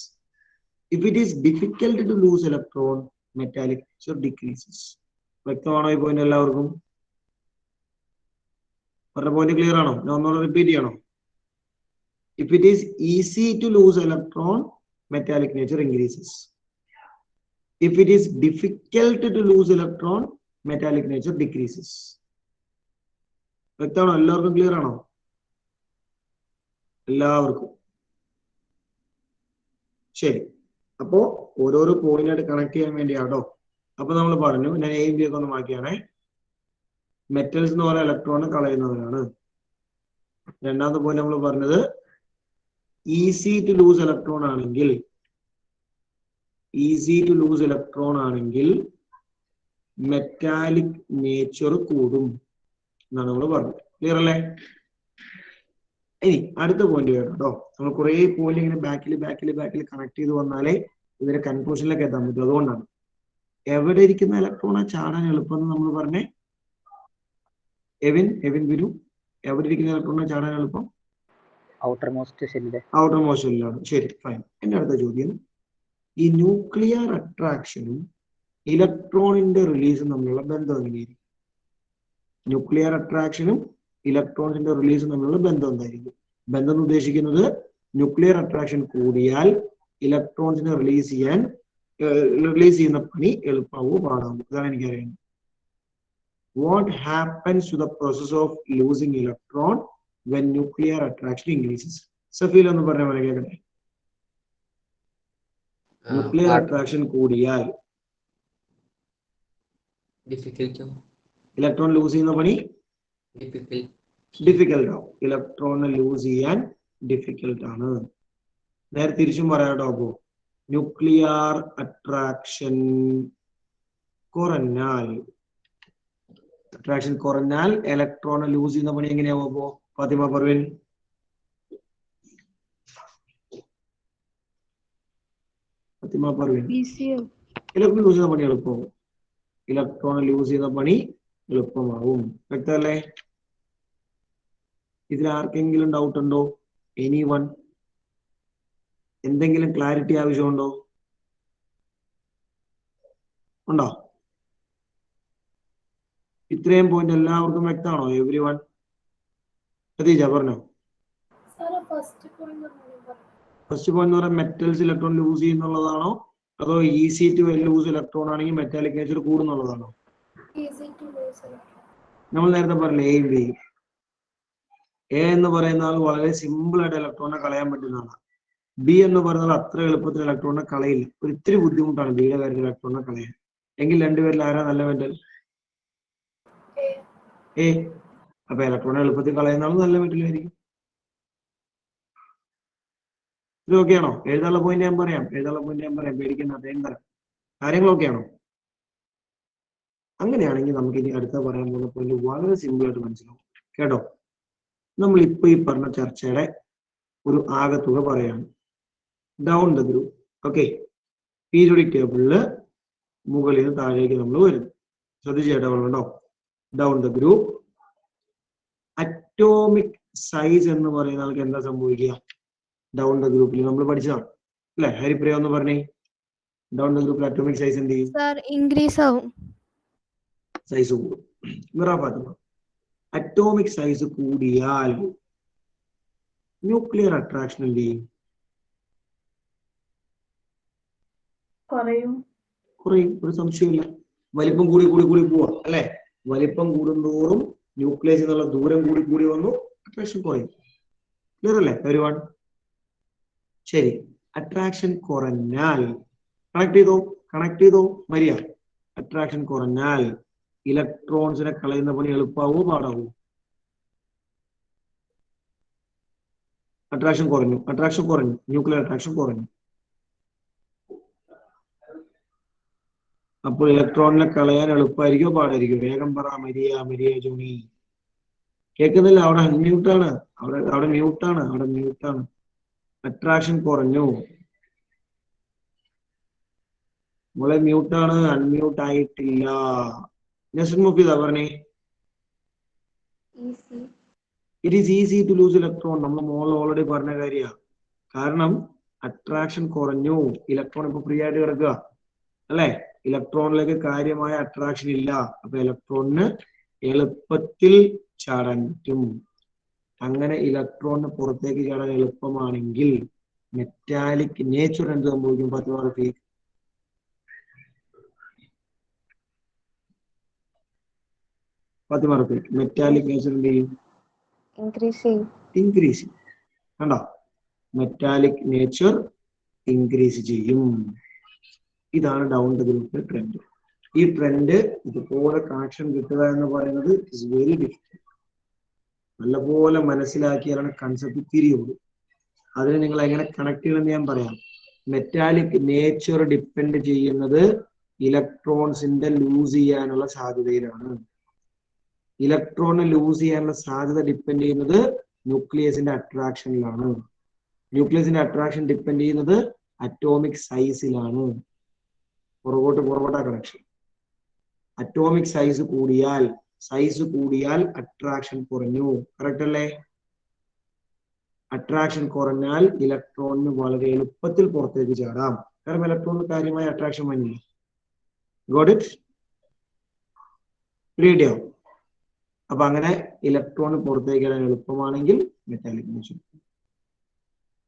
If it is difficult to lose electron, metallic nature decreases. വ്യക്തമാണോ ഈ point എല്ലാവർക്കും? പറഞ്ഞ point clear ആണോ? ഞാൻ ഒന്നുകൂടെ repeat ചെയ്യണോ? If it is easy to lose electron, metallic nature increases. If it is difficult to lose electron, metallic nature decreases. വ്യക്തമാണോ? എല്ലാവർക്കും clear ആണോ? എല്ലാവർക്കും ശരി. അപ്പോ ഓരോരോ പോയിന്റായിട്ട് കണക്ട് ചെയ്യാൻ വേണ്ടിയാണോ. അപ്പൊ നമ്മൾ പറഞ്ഞു, ഞാൻ എയും ബി ഒക്കെ ഒന്ന് മാറ്റിയാണേ. മെറ്റൽസ് എന്ന് പറയുന്ന ഇലക്ട്രോൺ കളയുന്നവരാണ്. രണ്ടാമത്തെ പോയിന്റ് നമ്മൾ പറഞ്ഞത് ഈസി ടു ലൂസ് ഇലക്ട്രോൺ ആണെങ്കിൽ, മെറ്റാലിക് നേച്ചർ കൂടും എന്നാണ് നമ്മൾ പറഞ്ഞത്. ക്ലിയർ അല്ലേ? ഇനി അടുത്ത പോയിന്റ് കേട്ടോ. നമ്മൾ കുറെ പോയിന്റ് ഇങ്ങനെ ബാക്കിൽ കണക്ട് ചെയ്ത് വന്നാലേ ഇതിന്റെ കൺക്ലൂഷനിലേക്ക് എത്താൻ പറ്റും. അതുകൊണ്ടാണ് എവിടെ ഇരിക്കുന്ന ഇലക്ട്രോണെ ചാടാൻ എളുപ്പം എന്ന് നമ്മൾ പറഞ്ഞേ. എവിൻ ഗുരു, എവിടെ ഇരിക്കുന്ന ഇലക്ട്രോണെ ചാടാൻ എളുപ്പം? ഔട്ടർ മോസ്റ്റ് ഷെല്ലിലാണ്. ശരി, ഫൈൻ. എന്റെ അടുത്ത ചോദ്യം, ഈ ന്യൂക്ലിയർ അട്രാക്ഷനും ഇലക്ട്രോണിന്റെ റിലീസും തമ്മിലുള്ള ബന്ധം എങ്ങനെയായിരിക്കും? ന്യൂക്ലിയർ അട്രാക്ഷനും ഇലക്ട്രോൺസിന്റെ റിലീസും തമ്മിലുള്ള ബന്ധം എന്തായിരിക്കും? ബന്ധം എന്ന് ഉദ്ദേശിക്കുന്നത് ന്യൂക്ലിയർ അട്രാക്ഷൻ കൂടിയാൽ ഇലക്ട്രോൺസിനെ റിലീസ് ചെയ്യുന്ന പണി എളുപ്പമാവോ പാടാവോ? ഇതാണ് എനിക്കറിയുന്നത്. What happens to the process of losing electron when nuclear attraction increases? Safeel ഒന്ന് പറഞ്ഞ പോലെ കേൾക്കട്ടെ. ന്യൂക്ലിയർ അട്രാക്ഷൻ കൂടിയാൽ ഇലക്ട്രോൺ ലൂസ് ചെയ്യുന്ന പണി ഡിഫിക്കൽട്ട് ആവും. ഇലക്ട്രോണിനെ ലൂസ് ചെയ്യാൻ ഡിഫിക്കൽട്ട് ആണ്. നേരെ തിരിച്ചും പറയാട്ടോ. അപ്പോ ന്യൂക്ലിയർ അട്രാക്ഷൻ കുറഞ്ഞാൽ ഇലക്ട്രോണെ ലൂസ് ചെയ്യുന്ന പണി എങ്ങനെയാവും? അപ്പോ ഫാത്തിമ പർവീൻ, ഇലക്ട്രോൺ ലൂസ് ചെയ്യുന്ന പണി എളുപ്പമാവും. ഇലക്ട്രോണെ ലൂസ് ചെയ്യുന്ന പണി എളുപ്പമാവും. വ്യക്തമല്ലേ? ഇതിൽ ആർക്കെങ്കിലും ഡൗട്ട് ഉണ്ടോ? എനിവൺ? എന്തെങ്കിലും ക്ലാരിറ്റി ആവശ്യമുണ്ടോ? ഉണ്ടോ? ഇത്രയും പോയിന്റ് എല്ലാവർക്കും വ്യക്തമാണോ? Every one? ഖദീജ പറഞ്ഞോ. ഫസ്റ്റ് പോയിന്റ് എന്ന് പറയാൻ മെറ്റൽസ് ഇലക്ട്രോൺ ലൂസ് ചെയ്യുന്നുള്ളതാണോ, അതോ ഈസി ടു ലൂസ് ഇലക്ട്രോൺ ആണെങ്കിൽ മെറ്റാലിക് നേച്ചർ കൂടുന്നുള്ളതാണോ? നമ്മൾ നേരത്തെ പറഞ്ഞില്ലേ എയും ബിയും. എ എന്ന് പറയുന്ന ആൾ വളരെ സിമ്പിൾ ആയിട്ട് ഇലക്ട്രോണിനെ കളയാൻ പറ്റുന്നതാണ്. ബി എന്ന് പറയുന്നത് അത്ര എളുപ്പത്തിൽ ഇലക്ട്രോണിനെ കളയില്ല. ഒരു ഇത്തിരി ബുദ്ധിമുട്ടാണ് ബിയുടെ കാര്യത്തിൽ ഇലക്ട്രോണിനെ കളയാൻ. എങ്കിൽ രണ്ടുപേരിൽ ആരാ നല്ല മെറ്റൽ? എ. അപ്പൊ ഇലക്ട്രോണിനെ എളുപ്പത്തിൽ കളയുന്ന ആൾ നല്ല മെറ്റലായിരിക്കും. ഇത് ഓക്കെയാണോ? എഴുതാനുള്ള പോയിന്റ് ഞാൻ പറയാം. പേടിക്കേണ്ട, അദ്ദേഹം തരാം. കാര്യങ്ങൾ ഓക്കെയാണോ? അങ്ങനെയാണെങ്കിൽ നമുക്ക് ഇനി അടുത്ത പറയാൻ പോകുന്ന പോയിന്റ് വളരെ സിമ്പിൾ ആയിട്ട് മനസ്സിലാവും കേട്ടോ. നമ്മൾ ഇപ്പൊ ഈ പറഞ്ഞ ചർച്ചയുടെ ഒരു ആകത്തുക പറയാണ്. Down the group. Okay, periodic ടേബിളില് മുകളിൽ നിന്ന് താഴേക്ക് നമ്മൾ വരുന്നു. ശ്രദ്ധിച്ചേട്ടാ പറഞ്ഞോ. Down the group. Atomic size എന്ന് പറയുന്ന ആൾക്ക് എന്താ സംഭവിക്കുക? ഡൗൺ ദ ഗ്രൂപ്പിൽ നമ്മൾ പഠിച്ചതാണ് അല്ലെ? ഹരിപ്രിയ ഒന്ന് പറഞ്ഞേ. ഡൗൺ ദ ഗ്രൂപ്പിൽ അറ്റോമിക് സൈസ് എന്ത് ചെയ്യും? ഇൻക്രീസ് ആവും. സൈസ് കൂടും. മിറ ഫാത്തിമ, അറ്റോമിക് സൈസ് കൂടിയാൽ ന്യൂക്ലിയർ അട്രാക്ഷൻ എന്ത് ചെയ്യും? കുറയും. ഒരു സംശയമില്ല. വലിപ്പം കൂടി പോവാ അല്ലെ? വലിപ്പം കൂടുന്തോറും ന്യൂക്ലിയസ് എന്നുള്ള ദൂരം കൂടി വന്നു, അട്രാക്ഷൻ കുറയും. ക്ലിയർ അല്ലേ? വരുവാൻ ശരി. അട്രാക്ഷൻ കുറഞ്ഞാൽ കണക്ട് ചെയ്തോ മരിയ. അട്രാക്ഷൻ കുറഞ്ഞാൽ ഇലക്ട്രോൺസിനെ കളയുന്ന പണി എളുപ്പാവോ പാടാവോ? അട്രാക്ഷൻ കുറഞ്ഞു, ന്യൂക്ലിയർ അട്രാക്ഷൻ കുറഞ്ഞു. അപ്പോൾ ഇലക്ട്രോണിനെ കളയാൻ എളുപ്പമായിരിക്കോ പാടായിരിക്കും? വേഗം പറ മരിയ ജോണി. കേൾക്കുന്നില്ല? അവിടെ അൺമ്യൂട്ടാണ്, അവിടെ മ്യൂട്ടാണ്. അട്രാക്ഷൻ കുറഞ്ഞു. മോളെ മ്യൂട്ടാണ്, അൺമ്യൂട്ട് ആയിട്ടില്ല. നെക്സ്റ്റ് മൂവ് ചെയ്താ പറഞ്ഞേ. It is easy to lose electron. നമ്മൾ മോൾ ഓൾറെഡി പറഞ്ഞ കാര്യമാണ്. കാരണം അട്രാക്ഷൻ കുറഞ്ഞു, ഇലക്ട്രോൺ ഇപ്പൊ ഫ്രീ ആയിട്ട് കിടക്കുക അല്ലെ. ഇലക്ട്രോണിലേക്ക് കാര്യമായ അട്രാക്ഷൻ ഇല്ല. അപ്പൊ ഇലക്ട്രോണിന് എളുപ്പത്തിൽ ചാടാൻ പറ്റും. അങ്ങനെ ഇലക്ട്രോണിന് പുറത്തേക്ക് ചാടാൻ എളുപ്പമാണെങ്കിൽ മെറ്റാലിക് നേച്ചർ എന്ത് സംഭവിക്കും? മെറ്റാലിക് നേച്ചർ എന്ത് ചെയ്യും? ഇൻക്രീസ് ചെയ്യും. കണ്ടോ? മെറ്റാലിക് നേച്ചർ ഇൻക്രീസ് ചെയ്യും. ഇതാണ് ഡൗൺ ദ ഗ്രൂപ്പ് ട്രെൻഡ്. ഈ ട്രെൻഡ് ഇതുപോലെ കണക്ഷൻ കിട്ടുക എന്ന് പറയുന്നത് ഇസ് വെരി ഡിഫിക്കൽട്ട്. നല്ലപോലെ മനസ്സിലാക്കിയാലാണ് കൺസെപ്റ്റ് തിരിയുള്ളൂ. അതിന് നിങ്ങൾ എങ്ങനെ കണക്ട് ചെയ്യണമെന്ന് ഞാൻ പറയാം. മെറ്റാലിക് നേച്ചർ ഡിപ്പെൻഡ് ചെയ്യുന്നത് ഇലക്ട്രോൺസിന്റെ ലൂസ് ചെയ്യാനുള്ള സാധ്യതയിലാണ്. ഇലക്ട്രോണിനെ ലൂസ് ചെയ്യാനുള്ള സാധ്യത ഡിപ്പെൻഡ് ചെയ്യുന്നത് ന്യൂക്ലിയസിന്റെ അട്രാക്ഷനിലാണ്. ന്യൂക്ലിയസിന്റെ അട്രാക്ഷൻ ഡിപ്പെൻഡ് ചെയ്യുന്നത് അറ്റോമിക് സൈസിലാണ്. പുറകോട്ടാ കണക്ഷൻ. അറ്റോമിക് സൈസ് കൂടിയാൽ അട്രാക്ഷൻ കുറഞ്ഞു. കറക്റ്റ് അല്ലേ? അട്രാക്ഷൻ കുറഞ്ഞാൽ ഇലക്ട്രോണിന് വളരെ എളുപ്പത്തിൽ പുറത്തേക്ക് ചാടാം. കാരണം ഇലക്ട്രോണിന് കാര്യമായ അട്രാക്ഷൻ വന്നില്ല. Got it? റീഡിയോ. അപ്പൊ അങ്ങനെ ഇലക്ട്രോൺ പുറത്തേക്ക് ചാടാൻ എളുപ്പമാണെങ്കിൽ metallic nature.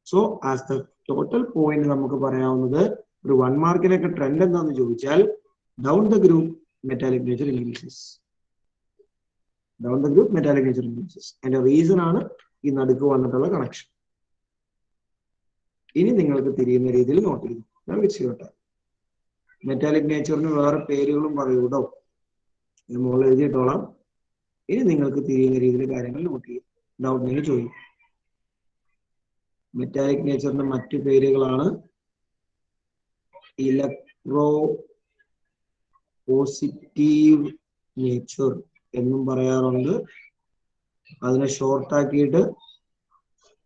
So as the total point നമുക്ക് പറയാവുന്നത് ഒരു 1 മാർക്കിനൊക്കെ ട്രെൻഡ് എന്താണെന്ന് ചോദിച്ചാൽ down the group metallic nature increases. അതിന്റെ റീസൺ ആണ് ഈ നടുക്ക് വന്നിട്ടുള്ള കണക്ഷൻ. ഇനി നിങ്ങൾക്ക് തിരിയുന്ന രീതിയിൽ നോട്ട് ചെയ്തു. മെറ്റാലിക് നേച്ചറിന് വേറെ പേരുകളും പറയൂട്ടോ, മുകളിൽ എഴുതിയിട്ടോളാം. ഇനി നിങ്ങൾക്ക് തിരിയുന്ന രീതിയിൽ കാര്യങ്ങൾ നോട്ട് ചെയ്യും. ഡൗട്ട് നിങ്ങൾ ചോദിക്കും. മെറ്റാലിക് നേച്ചറിന്റെ മറ്റു പേരുകളാണ് ഇലക്ട്രോ പോസിറ്റീവ് നേച്ചർ എന്നും പറയാറുണ്ട്. അതിനെ ഷോർട്ടാക്കിയിട്ട്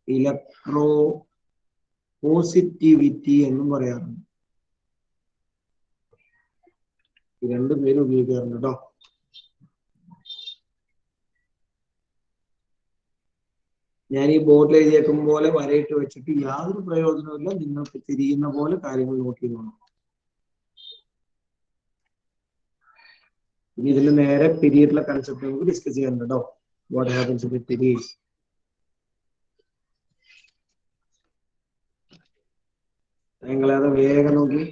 ഇലക്ട്രോ പോസിറ്റിവിറ്റി എന്നും പറയാറുണ്ട്. ഈ 2 പേര് ഉപയോഗിക്കാറുണ്ട് കേട്ടോ. ഞാൻ ഈ ബോർഡിൽ എഴുതിയേക്കും പോലെ വരയിട്ട് വെച്ചിട്ട് യാതൊരു പ്രയോജനമില്ല. നിങ്ങൾക്ക് തിരിയുന്ന പോലെ കാര്യങ്ങൾ നോട്ട് ചെയ്തോളാം. ഇനി ഇതിൽ നേരെ പീരീഡിലെ കൺസെപ്റ്റ് നമുക്ക് ഡിസ്കസ് ചെയ്യാനുണ്ട് കേട്ടോ. What happens with period. നിങ്ങളത് വേഗം നോക്കി.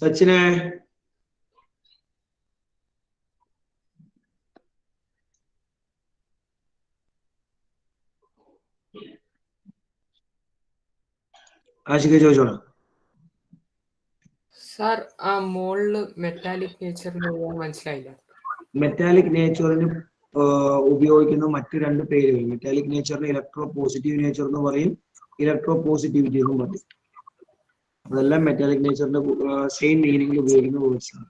സച്ചിനെ ആശിക ചോദിച്ചോളാം. സാർ, ആ മോളില് മെറ്റാലിക് നേച്ചറിന് മനസ്സിലായില്ല. മെറ്റാലിക് നേച്ചറിന് ഉപയോഗിക്കുന്ന മറ്റു 2 പേരുകൾ. മെറ്റാലിക് നേച്ചറിന് ഇലക്ട്രോ പോസിറ്റീവ് നേച്ചർ എന്ന് പറയും, ഇലക്ട്രോ പോസിറ്റിവിറ്റി എന്നും പറയും. അതെല്ലാം മെറ്റാലിക് നേച്ചറിന്റെ സെയിം മീനിങ്ങിൽ ഉപയോഗിക്കുന്ന വേർഡ്സ് ആണ്.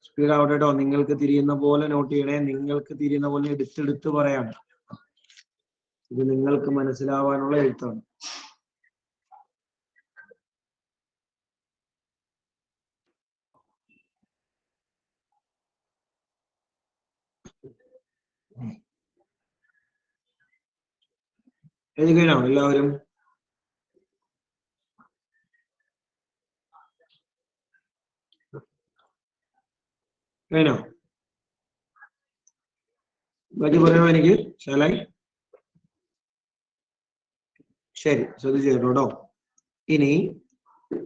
സ്പീഡ് ആവട്ടെ കേട്ടോ. നിങ്ങൾക്ക് തിരിയുന്ന പോലെ നോട്ട് ചെയ്യണേ. നിങ്ങൾക്ക് തിരിയുന്ന പോലെ എടുത്തെടുത്ത് പറയാണ്. ഇത് നിങ്ങൾക്ക് മനസ്സിലാവാനുള്ള എഴുത്താണ്. എഴുതി കഴിഞ്ഞോ എല്ലാവരും? കഴിഞ്ഞോ? ബാക്കി പറയാമോ എനിക്ക്? ശാലായി? ശരി, ശ്രദ്ധിച്ചു കേട്ടോ. ഇനി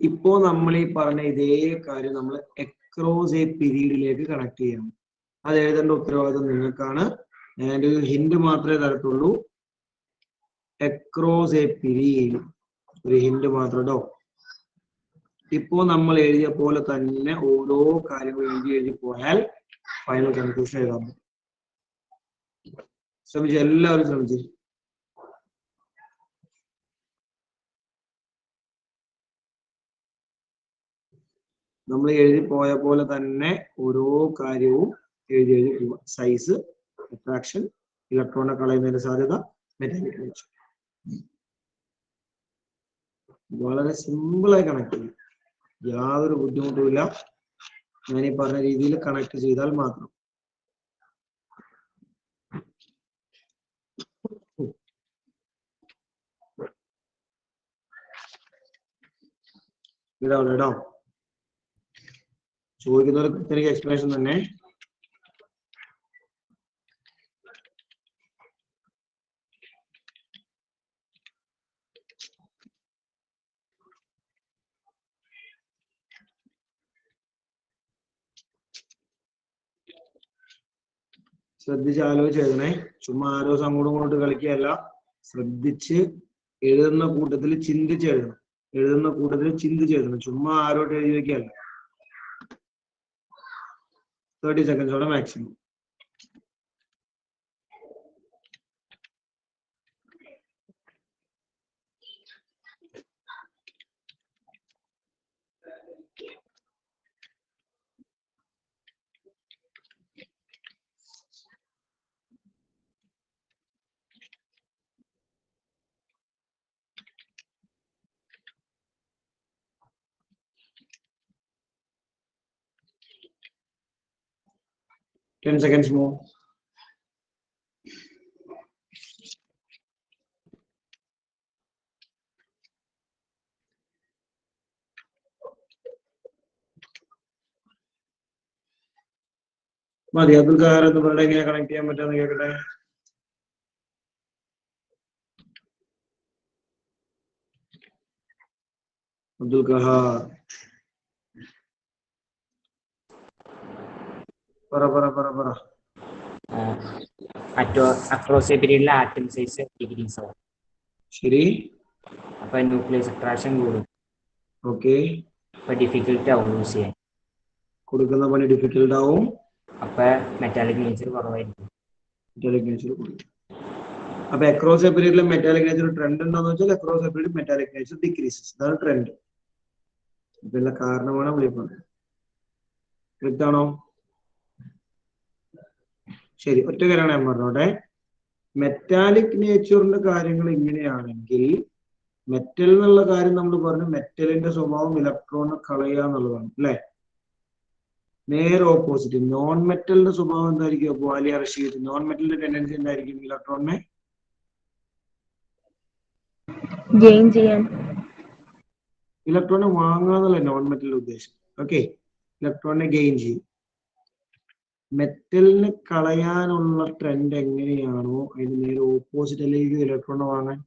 ഇപ്പോ നമ്മൾ ഈ പറഞ്ഞ ഇതേ കാര്യം നമ്മൾ അക്രോസ് എ പീരീഡിലേക്ക് കണക്ട് ചെയ്യണം. അത് എഴുതേണ്ട ഉത്തരവാദിത്വം നിങ്ങൾക്കാണ്. ഞാൻ ഒരു ഹിന്റ് മാത്രമേ തരത്തുള്ളൂ. അക്രോസ് എ പീരീഡ്, ഒരു ഹിന്റ് മാത്രം കേട്ടോ. ഇപ്പോ നമ്മൾ എഴുതിയ പോലെ തന്നെ ഓരോ കാര്യങ്ങളും എഴുതി പോയാൽ ഫൈനൽ കൺക്ലൂഷൻ എഴുതാൻ പറ്റും. ശ്രമിച്ചു, എല്ലാവരും ശ്രമിച്ചു. നമ്മൾ എഴുതി പോയ പോലെ തന്നെ ഓരോ കാര്യവും എഴുതി പോവുക. സൈസ്, അട്രാക്ഷൻ, ഇലക്ട്രോണെ കളയുന്നതിന്റെ സാധ്യത, മെറ്റാലിക് നേച്ചർ. വളരെ സിമ്പിളായി കണക്ട് ചെയ്യും, യാതൊരു ബുദ്ധിമുട്ടുമില്ല. ഞാൻ ഈ പറഞ്ഞ രീതിയിൽ കണക്ട് ചെയ്താൽ മാത്രം. ഇടാം ചോദിക്കുന്നവർക്ക് എനിക്ക് എക്സ്പ്ലനേഷൻ തന്നെ. ശ്രദ്ധിച്ച് ആലോചിച്ച് എഴുതണേ. ചുമ്മാ ആരോ അങ്ങോട്ടും ഇങ്ങോട്ട് കളിക്കുകയല്ല. ശ്രദ്ധിച്ച് എഴുതുന്ന കൂട്ടത്തിൽ ചിന്തിച്ച് എഴുതണം. എഴുതുന്ന കൂട്ടത്തിൽ ചിന്തിച്ച് എഴുതണം. ചുമ്മാ ആരോട്ട് എഴുതി വെക്കുകയല്ല. 30 സെക്കൻഡ്സോടെ മാക്സിമം. Ten seconds more. മതി. അബ്ദുൽ ഖഹാർ എന്ന് പറഞ്ഞാൽ എങ്ങനെ കണക്ട് ചെയ്യാൻ പറ്റുമെന്ന് കേൾക്കട്ടെ. അബ്ദുൽ ഖഹാർ പറ. അക്രോസ് എ പീരീഡിലെ ആറ്റം സൈസ് ഡിഗ്രീസ് ആവും. ശരി. അപ്പൊ ന്യൂക്ലിയസ് അട്രാക്ഷൻ കൂടും. ഓക്കെ. അപ്പൊ ഡിഫിക്കൽട്ട് ആവും യൂസ് ചെയ്യാൻ. കൊടുക്കുന്ന പണി ഡിഫിക്കൽട്ട് ആവും. അപ്പൊ മെറ്റാലിക് നേച്ചർ കുറവായിരിക്കും. മെറ്റാലിക് നേച്ചർ കൂടും. അപ്പൊ അക്രോസ് എ പീരീഡിലെ മെറ്റാലിക് നേച്ചർ ട്രെൻഡ് ഉണ്ടോന്ന് വെച്ചാൽ across a period metallic nature decreases. ഇതാണ് ട്രെൻഡ്. ഇതെല്ലാം കാരണമാണ് വിളിക്കുന്നത്. വ്യക്തമാണോ? ശരി, ഒറ്റ കാര്യമാണ് ഞാൻ പറഞ്ഞോട്ടെ. മെറ്റാലിക് നേച്ചറിന്റെ കാര്യങ്ങൾ ഇങ്ങനെയാണെങ്കിൽ മെറ്റൽ എന്നുള്ള കാര്യം നമ്മൾ പറഞ്ഞു. മെറ്റലിന്റെ സ്വഭാവം ഇലക്ട്രോണിനെ കളയുക എന്നുള്ളതാണ് അല്ലെ. നേരെ ഓപ്പോസിറ്റ് നോൺ മെറ്റലിന്റെ സ്വഭാവം എന്തായിരിക്കും? വാലിയർഷിയത്. നോൺ മെറ്റലിന്റെ ടെൻഡൻസി എന്തായിരിക്കും? ഇലക്ട്രോണിനെ ഗെയിൻ ചെയ്യാൻ, ഇലക്ട്രോണിനെ വാങ്ങാന്നല്ല നോൺ മെറ്റലിന്റെ ഉദ്ദേശം. ഓക്കെ, ഇലക്ട്രോണിനെ ഗെയിൻ ചെയ്യും. മെറ്റലിന് കളയാനുള്ള ട്രെൻഡ് എങ്ങനെയാണോ അതിന് നേരെ ഓപ്പോസിറ്റ് അല്ലെങ്കിൽ ഇലക്ട്രോണിനെ വാങ്ങാൻ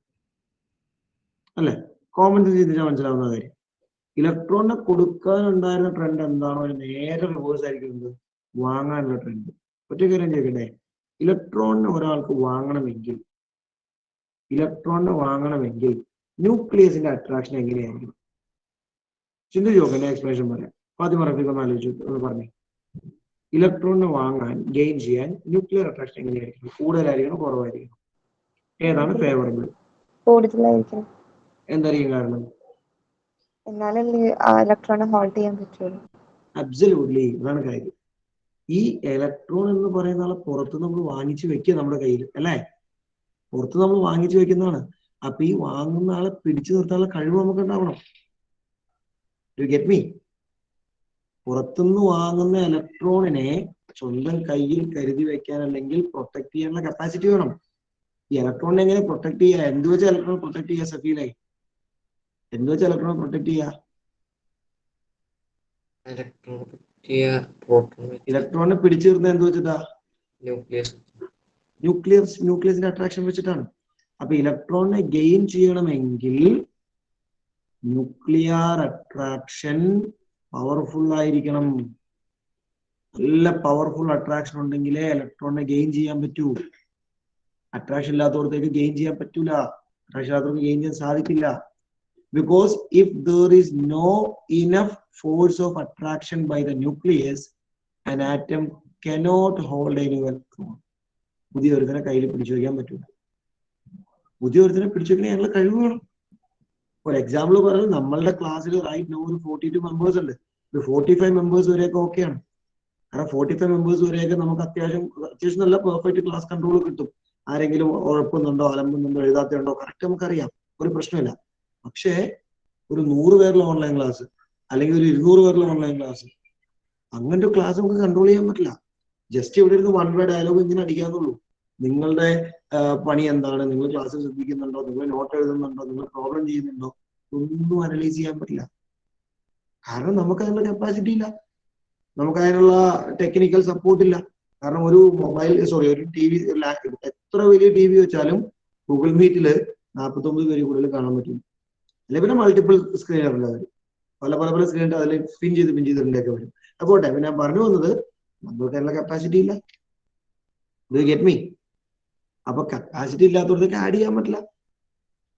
അല്ലെ. കോമൺ സെൻസ് ചിന്തിച്ചാൽ മനസ്സിലാവുന്ന കാര്യം. ഇലക്ട്രോണിനെ കൊടുക്കാനുണ്ടായിരുന്ന ട്രെൻഡ് എന്താണോ അതിന് നേരെ റിവേഴ്സ് ആയിരിക്കുന്നത് വാങ്ങാനുള്ള ട്രെൻഡ്. ഒറ്റ കാര്യം ചോദിക്കട്ടെ, ഇലക്ട്രോണിനെ ഒരാൾക്ക് വാങ്ങണമെങ്കിൽ ന്യൂക്ലിയസിന്റെ അട്രാക്ഷൻ എങ്ങനെയായിരിക്കും? ചിന്തിച്ചു നോക്കാം. എക്സ്പ്ലനേഷൻ പറയാം. ഫാത്തിമ റഫീഖ് ഒന്ന് ആലോചിച്ചു ഒന്ന് പറഞ്ഞേ. ഇലക്ട്രോണിനെ വാങ്ങാൻ ഗെയിൻ ചെയ്യാൻ ന്യൂക്ലിയർ അട്രാക്ഷൻ എങ്ങനെയായിരിക്കും? കൂടുതലായിരിക്കണം, കുറവായിരിക്കണം? ഏതാണ് ഫേവറബിൾ? കൂടുതലായിരിക്കണം. എന്തായിരിക്കും കാരണം? എന്നാലല്ലേ ഇലക്ട്രോണെ ഹോൾഡ് ചെയ്യാൻ പറ്റുള്ളൂ. അബ്സല്യൂട്ട്ലി, അതാണ് കാര്യം. ഈ ഇലക്ട്രോൺ എന്ന് പറയുന്ന ആളെ പുറത്ത് നമ്മൾ വാങ്ങിച്ചു വെക്കുക നമ്മുടെ കയ്യിൽ അല്ലെ. പുറത്ത് നമ്മൾ വാങ്ങിച്ചു വെക്കുന്നതാണ്. അപ്പൊ ഈ വാങ്ങുന്ന ആളെ പിടിച്ചു നിർത്താനുള്ള കഴിവ് നമുക്ക് ഉണ്ടാവണം. You get me? പുറത്തുനിന്ന് വാങ്ങുന്ന ഇലക്ട്രോണിനെ സ്വന്തം കയ്യിൽ കരുതി വെക്കാൻ അല്ലെങ്കിൽ പ്രൊട്ടക്ട് ചെയ്യാനുള്ള കപ്പാസിറ്റി വേണം. ഈ ഇലക്ട്രോണിനെ എങ്ങനെ പ്രൊട്ടക്ട് ചെയ്യുക? എന്ത് വെച്ചാൽ ഇലക്ട്രോൺ പ്രൊട്ടക്ട് ചെയ്യുക സഫീലായി? എന്ത് വെച്ചാൽ ഇലക്ട്രോൺ പ്രൊട്ടക്ട് ചെയ്യുക? ഇലക്ട്രോണിനെ പിടിച്ചു നിർത്തുന്നത് എന്ത് വെച്ചിട്ടാ? ന്യൂക്ലിയസിന്റെ അട്രാക്ഷൻ വെച്ചിട്ടാണ്. അപ്പൊ ഇലക്ട്രോണിനെ ഗെയിൻ ചെയ്യണമെങ്കിൽ ന്യൂക്ലിയർ അട്രാക്ഷൻ പവർഫുൾ ആയിരിക്കണം. നല്ല പവർഫുൾ അട്രാക്ഷൻ ഉണ്ടെങ്കിലേ ഇലക്ട്രോണിനെ ഗെയിൻ ചെയ്യാൻ പറ്റൂ. അട്രാക്ഷൻ ഇല്ലാത്തവർക്ക് ഗെയിൻ ചെയ്യാൻ പറ്റൂല. അട്രാക്ഷൻ ഇല്ലാത്തവർക്ക് ഗെയിൻ ചെയ്യാൻ സാധിക്കില്ല. Because if there is no enough force of attraction by the nucleus, an atom cannot hold any electron. പുതിയ ഒരുത്തിനെ കയ്യിൽ പിടിച്ചു വയ്ക്കാൻ പറ്റൂല. പുതിയ ഒരുത്തിനെ പിടിച്ചു വയ്ക്കാൻ ഞങ്ങൾ കഴിവ് വേണം. ഫോർ എക്സാമ്പിൾ പറഞ്ഞാൽ നമ്മളുടെ ക്ലാസ്സിൽ റൈറ്റ് നോ ഒരു 42 മെമ്പേഴ്സ് ഉണ്ട്. ഒരു 45 മെമ്പേഴ്സ് വരെയൊക്കെ ഓക്കെയാണ്. കാരണം 45 മെമ്പേഴ്സ് വരെയൊക്കെ നമുക്ക് അത്യാവശ്യം നല്ല പെർഫെക്റ്റ് ക്ലാസ് കൺട്രോൾ കിട്ടും. ആരെങ്കിലും ഉഴപ്പുന്നുണ്ടോ, അലമ്പുന്നുണ്ടോ, എഴുതാത്തുണ്ടോ കറക്റ്റ് നമുക്കറിയാം. ഒരു പ്രശ്നമില്ല. പക്ഷേ ഒരു 100 പേരുള്ള ഓൺലൈൻ ക്ലാസ് അല്ലെങ്കിൽ ഒരു 200 പേരുള്ള ഓൺലൈൻ ക്ലാസ്, അങ്ങനത്തെ ക്ലാസ് നമുക്ക് കൺട്രോൾ ചെയ്യാൻ പറ്റില്ല. ജസ്റ്റ് ഇവിടെ ഇരുന്ന് വൺ വേ ഡയലോഗ് ഇങ്ങനെ അടിക്കാന്നുള്ളൂ. നിങ്ങളുടെ പണി എന്താണ്, നിങ്ങൾ ക്ലാസ്സിൽ ശ്രദ്ധിക്കുന്നുണ്ടോ, നിങ്ങൾ നോട്ട് എഴുതുന്നുണ്ടോ, നിങ്ങൾ പ്രോബ്ലം ചെയ്യുന്നുണ്ടോ, ഒന്നും അനലൈസ് ചെയ്യാൻ പറ്റില്ല. കാരണം നമുക്ക് അതിനുള്ള കപ്പാസിറ്റി ഇല്ല, നമുക്ക് അതിനുള്ള ടെക്നിക്കൽ സപ്പോർട്ട് ഇല്ല. കാരണം ഒരു ഒരു ടി വി, എത്ര വലിയ ടി വി വെച്ചാലും ഗൂഗിൾ മീറ്റില് 49 പേര് കൂടുതൽ കാണാൻ പറ്റും. അല്ലെങ്കിൽ പിന്നെ മൾട്ടിപ്പിൾ സ്ക്രീനറുണ്ട്. അവർ പല സ്ക്രീൻ അതിൽ പിൻ ചെയ്തിട്ടുണ്ടൊക്കെ വരും. അപ്പോട്ടെ, പിന്നെ ഞാൻ പറഞ്ഞു വന്നത് നമുക്ക് അതിനുള്ള കപ്പാസിറ്റി ഇല്ല. Get me? അപ്പൊ കപ്പാസിറ്റി ഇല്ലാത്തവർക്ക് ആഡ് ചെയ്യാൻ പറ്റില്ല.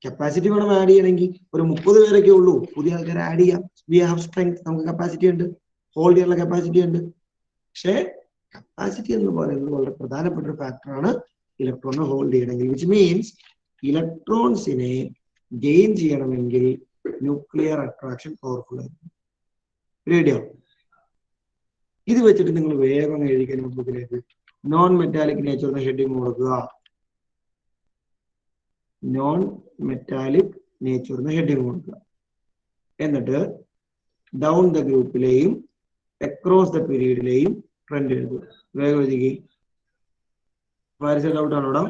കപ്പാസിറ്റി വേണം ആഡ് ചെയ്യണമെങ്കിൽ. ഒരു 30 പേരൊക്കെ ഉള്ളൂ, പുതിയ ആൾക്കാരെ ആഡ് ചെയ്യാം. വി ഹാവ് സ്ട്രെങ്ത്, നമുക്ക് കപ്പാസിറ്റി ഉണ്ട്, ഹോൾഡ് ചെയ്യാനുള്ള കപ്പാസിറ്റി ഉണ്ട്. പക്ഷേ കപ്പാസിറ്റി എന്ന് പറയുന്നത് വളരെ പ്രധാനപ്പെട്ട ഒരു ഫാക്ടറാണ് ഇലക്ട്രോണിനെ ഹോൾഡ് ചെയ്യണമെങ്കിൽ. വിച്ച് മീൻസ് ഇലക്ട്രോൺസിനെ ഗെയിൻ ചെയ്യണമെങ്കിൽ ന്യൂക്ലിയർ അട്രാക്ഷൻ പവർഫുൾ ആയിരിക്കും. റേഡിയോ ഇത് വെച്ചിട്ട് നിങ്ങൾ വേഗം എഴുതിക്കാൻ നോട്ട്ബുക്കിലേക്ക് നോൺ മെറ്റാലിക് നേച്ചറിന് ഹെഡിങ് കൊടുക്കുക. നോൺ മെറ്റാലിക് നേച്ചറിന് ഹെഡിങ് കൊടുക്കുക. എന്നിട്ട് ഡൗൺ ദ ഗ്രൂപ്പിലെയും അക്രോസ് ദ പീരീഡിലെയും ട്രെൻഡ് എഴുതുക. വേഗം എഴുതി. ഡൗട്ട് ആണോടാ?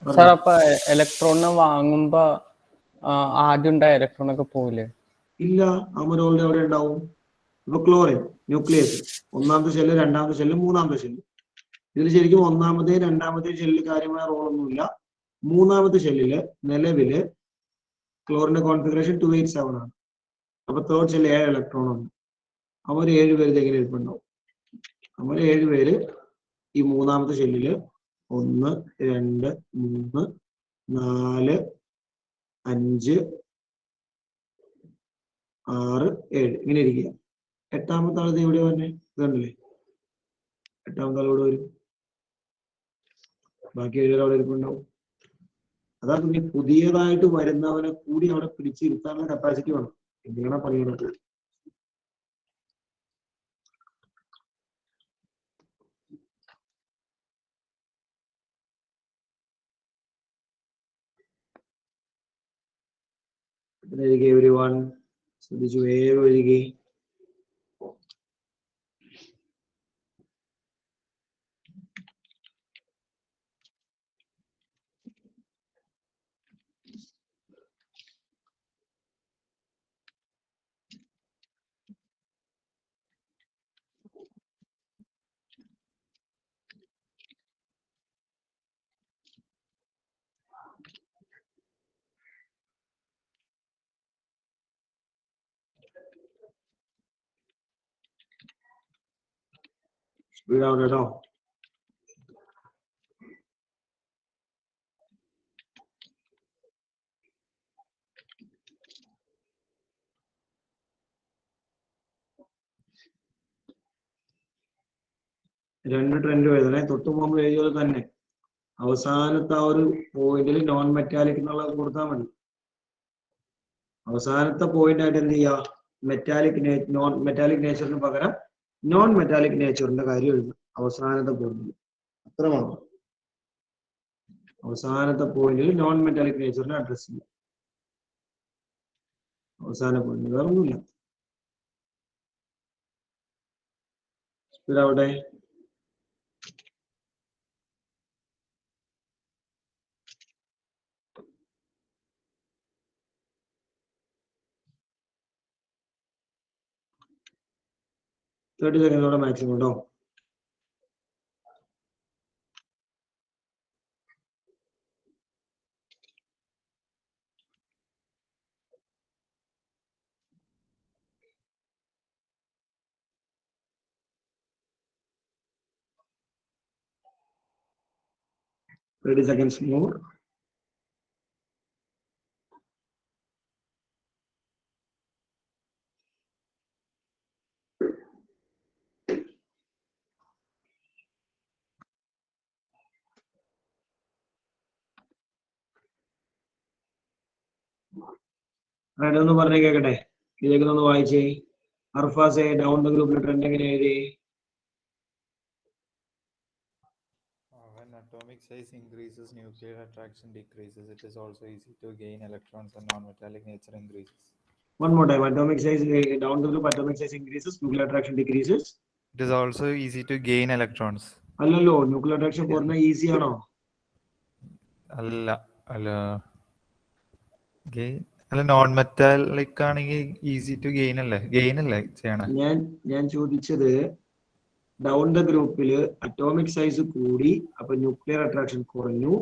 സാർ, അപ്പൊ ഇലക്ട്രോണിനെ വാങ്ങുമ്പോ ആദ്യം ഉണ്ടായ ഇലക്ട്രോൺ ഒക്കെ പോവില്ലേ? ഇല്ല, അമരോളിന്റെ അവിടെ ഉണ്ടാവും. ഇപ്പൊ ക്ലോറിൻ ന്യൂക്ലിയസ്, ഒന്നാമത്തെ ഷെല്ല്, രണ്ടാമത്തെ ഷെല്ല്, മൂന്നാമത്തെ ഷെല്ല്. ഇതിൽ ശരിക്കും ഒന്നാമത്തെയും രണ്ടാമത്തെയും ഷെല്ലിൽ കാര്യമായ റോളൊന്നുമില്ല. മൂന്നാമത്തെ ഷെല്ലില് നിലവില് ക്ലോറിന്റെ കോൺഫിഗറേഷൻ 287 ആണ്. അപ്പൊ തേർഡ് ഷെല്ല് 7 ഇലക്ട്രോൺ ഉണ്ട്. അവർ 7 പേര് എങ്ങനെ ഇരിപ്പുണ്ടാവും? അവർ 7 പേര് ഈ മൂന്നാമത്തെ ഷെല്ലില് 1, 2, 3, 4, 5, 6, 7 ഇങ്ങനെ ഇരിക്കുക. എട്ടാമത്തെ ആളത് എവിടെ വന്നെ? ഇതല്ലേ, എട്ടാമത്തെ ആൾ ഇവിടെ വരും. ബാക്കി 7 അവിടെ ഇരിപ്പുണ്ടാവും. അതാണ് പുതിയതായിട്ട് വരുന്നവനെ കൂടി അവിടെ പിടിച്ചിരുത്താനുള്ള കപ്പാസിറ്റി വേണം. എന്തിനാണ് പണിയുന്നത്? everyone, ശ്രദ്ധിച്ചു വേഗം എഴുതി. സ്പീഡ് ആവണം കേട്ടോ. രണ്ട് ട്രെൻഡ് എഴുതണേ. തൊട്ട് മുമ്പ് എഴുതിയത് തന്നെ അവസാനത്തെ ആ ഒരു പോയിന്റിൽ നോൺ മെറ്റാലിക് എന്നുള്ളത് കൊടുത്താൽ മതി. അവസാനത്തെ പോയിന്റ് ആയിട്ട് എന്ത് ചെയ്യുക? നോൺ മെറ്റാലിക് നേച്ചറിന് പകരം നോൺ മെറ്റാലിക് നേച്ചറിന്റെ കാര്യം എഴുതും അവസാനത്തെ പോയിന്റിൽ. അത്ര മാത്രം. അവസാനത്തെ പോയിന്റിൽ നോൺ മെറ്റാലിക് നേച്ചറിനെ അഡ്രസ് ചെയ്യും. അവസാന പോയിന്റ്, വേറെ ഒന്നുമില്ല. സ്പീഡ് ആവട്ടെ. 30 സെക്കൻഡോടെ മാക്സിമം കേട്ടോ. Thirty seconds more. ഒന്ന് പറഞ്ഞേ കേക്കട്ടെ. ഇതൊക്കെ വായിച്ചേ. അർഫാസെ ഡൗൺ ദ ഗ്രൂപ്പിൽ ട്രെൻഡ് എങ്ങനെ എഴുതി? When atomic size increases, nuclear attraction decreases. It is also easy to gain electrons and non-metallic nature increases. One more time. Atomic size down the group, atomic size increases, nuclear attraction decreases. It is also easy to gain electrons. അല്ലല്ലോ, nuclear attraction കുറഞ്ഞ easy ആണോ? അല്ല non metallic ആണെങ്കിൽ easy to gain അല്ലേ ചെയ്യണം. ഞാൻ ചോദിച്ചത് down the ഗ്രൂപ്പില് അറ്റോമിക് സൈസ് കൂടി, അപ്പൊ ന്യൂക്ലിയർ അട്രാക്ഷൻ കുറഞ്ഞു,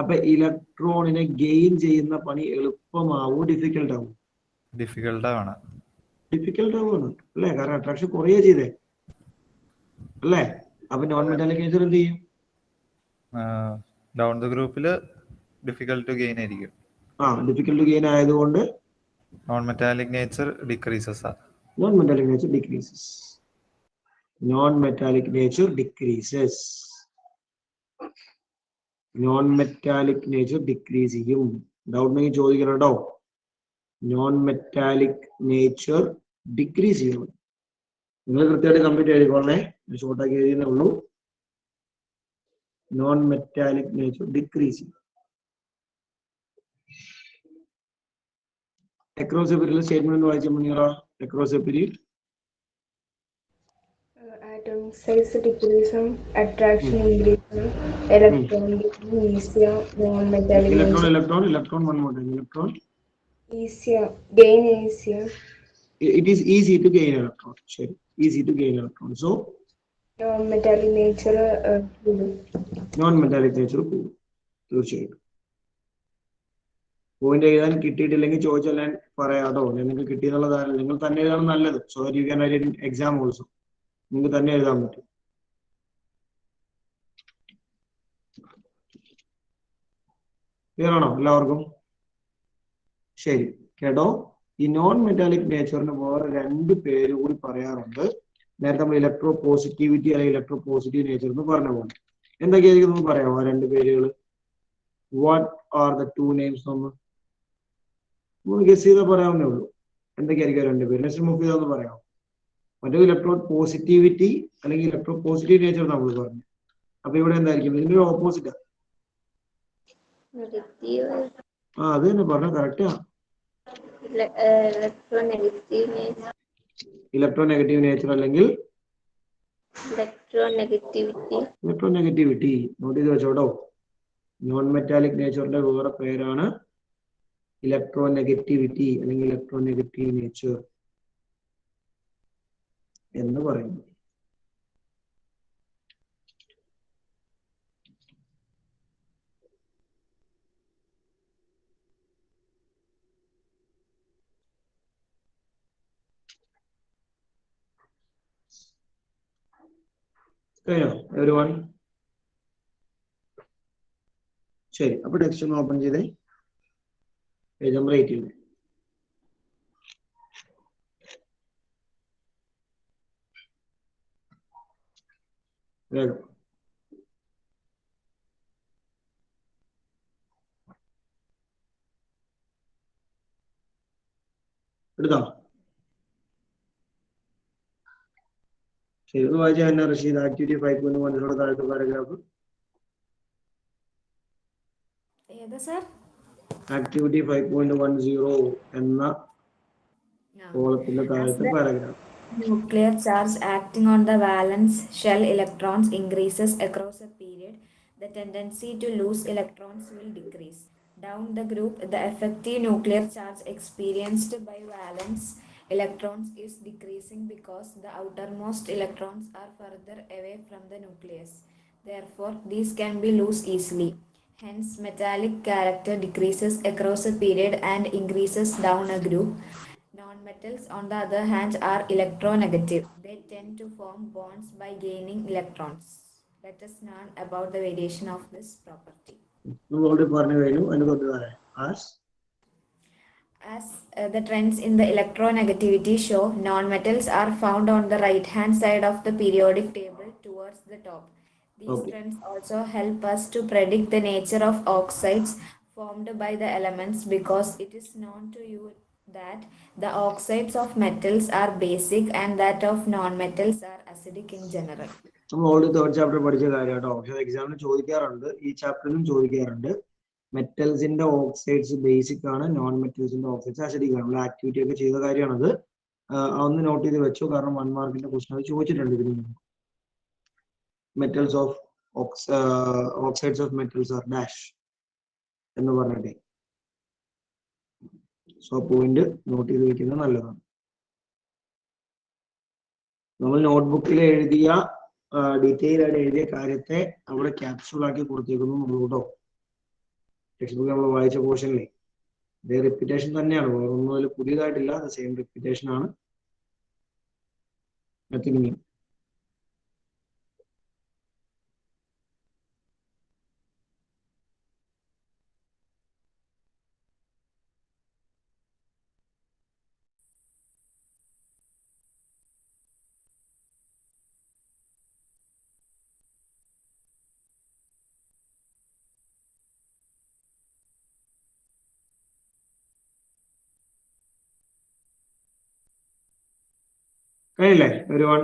അപ്പൊ ഇലക്ട്രോണിനെ ഗെയിൻ ചെയ്യുന്ന പണി എളുപ്പമാവോ ഡിഫിക്കൽട്ട് ആവും? ഡിഫിക്കൽട്ട് ആവണം അല്ലേ? കാരണം അട്രാക്ഷൻ കുറയുക ചെയ്തേ അല്ലേ? അപ്പൊ നോൺ മെറ്റാലിക് നേച്ചർ എന്ത് ചെയ്യും? ഡൗൺ ദ ഗ്രൂപ്പില് ഡിഫിക്കൽട്ട് ടു ഗെയിൻ ആയിരിക്കും. ഡിഫിക്കൽട്ട് ടു ഗെയിൻ ആയതുകൊണ്ട് non metallic nature decreases. Non-metallic nature decreases. Non-metallic nature decrease ചെയ്യും. ഡൗട്ട് ഉണ്ടെങ്കിൽ ചോദിക്കണം കേട്ടോ. നോൺ മെറ്റാലിക് നേച്ചർ ഡിക്രീസ് ചെയ്യും. നിങ്ങൾ കൃത്യമായിട്ട് കംപ്ലീറ്റ് എഴുതിക്കോളേ. ഷോർട്ടാക്കി എഴുതിയേ ഉള്ളൂ. നോൺ മെറ്റാലിക് നേച്ചർ ഡിക്രീസ് ചെയ്യും. Across a period statement വായിച്ച Muneera. Across a period atomic size decreasing, attraction increasing, electron easier, non-metallic electron one more time. Electron easier, gain easier. It is easy to gain electron. Sure. Easy to gain electron. So non-metallic nature non-metallic nature തീർച്ചയായിട്ടും. Point എഴുതാൻ കിട്ടിയിട്ടില്ലെങ്കിൽ ചോദിച്ചാൽ ഞാൻ പറയാതോ. നിങ്ങൾക്ക് കിട്ടിയെന്നുള്ളതാണ്. നിങ്ങൾ തന്നെ എഴുതാണ് നല്ലത്. So you can write in exam also. നിങ്ങൾക്ക് തന്നെ എഴുതാൻ പറ്റും. ക്ലിയർ ആണോ എല്ലാവർക്കും? ശരി കേട്ടോ. ഈ നോൺ മെറ്റാലിക് നേച്ചറിന് വേറെ രണ്ട് പേര് കൂടി പറയാറുണ്ട്. നേരത്തെ നമ്മൾ ഇലക്ട്രോ പോസിറ്റിവിറ്റി അല്ലെങ്കിൽ ഇലക്ട്രോ പോസിറ്റീവ് നേച്ചർ എന്ന് പറഞ്ഞ പോലെ. എന്തൊക്കെയായിരിക്കും പറയാമോ ആ രണ്ട് പേരുകൾ? What are the two names? നമ്മൾ ഗസ് ചെയ്താൽ പറയാവുന്നേ ഉള്ളൂ. എന്തൊക്കെയായിരിക്കും രണ്ട് പേര്? നെക്സ്റ്റ് മൂവ് ചെയ്താന്ന് പറയാമോ? മറ്റേ ഇലക്ട്രോ പോസിറ്റിവിറ്റി അല്ലെങ്കിൽ ഇലക്ട്രോ പോസിറ്റീവ് നേച്ചർ നമ്മൾ പറഞ്ഞു. അപ്പൊ ഇവിടെ എന്തായിരിക്കും? ഇതിന്റെ ഓപ്പോസിറ്റ്. അത് തന്നെ പറഞ്ഞ കറക്റ്റാ. ഇലക്ട്രോ നെഗറ്റീവ് നേച്ചർ അല്ലെങ്കിൽ ഇലക്ട്രോ നെഗറ്റിവിറ്റി. നോട്ട് ചെയ്ത് വെച്ചോട്ടോ. നോൺ മെറ്റാലിക് നേച്ചറിന്റെ വേറെ പേരാണ് ഇലക്ട്രോ നെഗറ്റിവിറ്റി അല്ലെങ്കിൽ ഇലക്ട്രോ നെഗറ്റീവ് നേച്ചർ എന്ന് പറയുന്നു. കഴിഞ്ഞോ എവരിവൺ? ശരി, അപ്പൊ ടെക്സ്റ്റ് ഒന്ന് ഓപ്പൺ ചെയ്തേ. Page number 18. വേഗം എടുത്തോ? ശരി, ഒന്ന് വായിച്ചാൽ തന്നെ റഷീദ്. ആക്ടിവിറ്റി 5.1 താഴത്തെ പാരഗ്രാഫ്. ആക്ടിവിറ്റി 5.10 എന്ന കോളത്തിന്റെ താഴത്തെ paragraph. Nuclear charge acting on the valence shell electrons increases across a period, the tendency to lose electrons will decrease. Down the group, the effective nuclear charge experienced by valence electrons is decreasing because the outermost electrons are further away from the nucleus. Therefore, these can be lost easily. Hence, metallic character decreases across a period and increases down a group. Non-metals, on the other hand, are electronegative. They tend to form bonds by gaining electrons. Let us learn about the variation of this property. As the trends in the electronegativity show, non-metals are found on the right-hand side of the periodic table towards the top. These trends also help us to predict the nature of oxides formed by the elements, because it is known to you that the oxides of metals are basic and that of non-metals are acidic in general. നമ്മൾ already third chapter പഠിച്ച കാര്യമാട്ടോ. പക്ഷെ എക്സാമിന് ചോദിക്കാറുണ്ട്, ഈ ചാപ്റ്ററിലും ചോദിക്കാറുണ്ട്. മെറ്റൽസിന്റെ oxides basic ആണ്, non മെറ്റൽസിന്റെ oxides acidic ആണ്. നമ്മൾ ആക്ടിവിറ്റി ഒക്കെ ചെയ്ത കാര്യമാണത്. ഒന്ന് നോട്ട് ചെയ്ത് വെച്ചു, കാരണം 1 മാർക്കിന്റെ ക്വസ്റ്റൻ അത് ചോദിച്ചിട്ടുണ്ട് ഇതിന് മുമ്പ്. Metals of oxides of metals are dash എന്ന് പറഞ്ഞിട്ടേ. സോ പോയിന്റ് നോട്ട് ചെയ്ത് വെക്കുന്നത് നല്ലതാണ്. നമ്മൾ നോട്ട്ബുക്കിൽ എഴുതിയ ഡീറ്റെയിൽ ആയിട്ട് എഴുതിയ കാര്യത്തെ അവിടെ ക്യാപ്സ്യൂൾ ആക്കി കൊടുത്തേക്കുന്നു നമ്മൾ കേട്ടോ. ടെക്സ്റ്റ് ബുക്ക് നമ്മൾ വായിച്ച പോർഷനിലെ ഇതേ റിപ്പീറ്റേഷൻ തന്നെയാണ്, വേറൊന്നും അതിൽ പുതിയതായിട്ടില്ല, അത് സെയിം റിപ്പീറ്റേഷൻ ആണ്. Nothing new. കഴിഞ്ഞില്ലേ എവരിവൺ?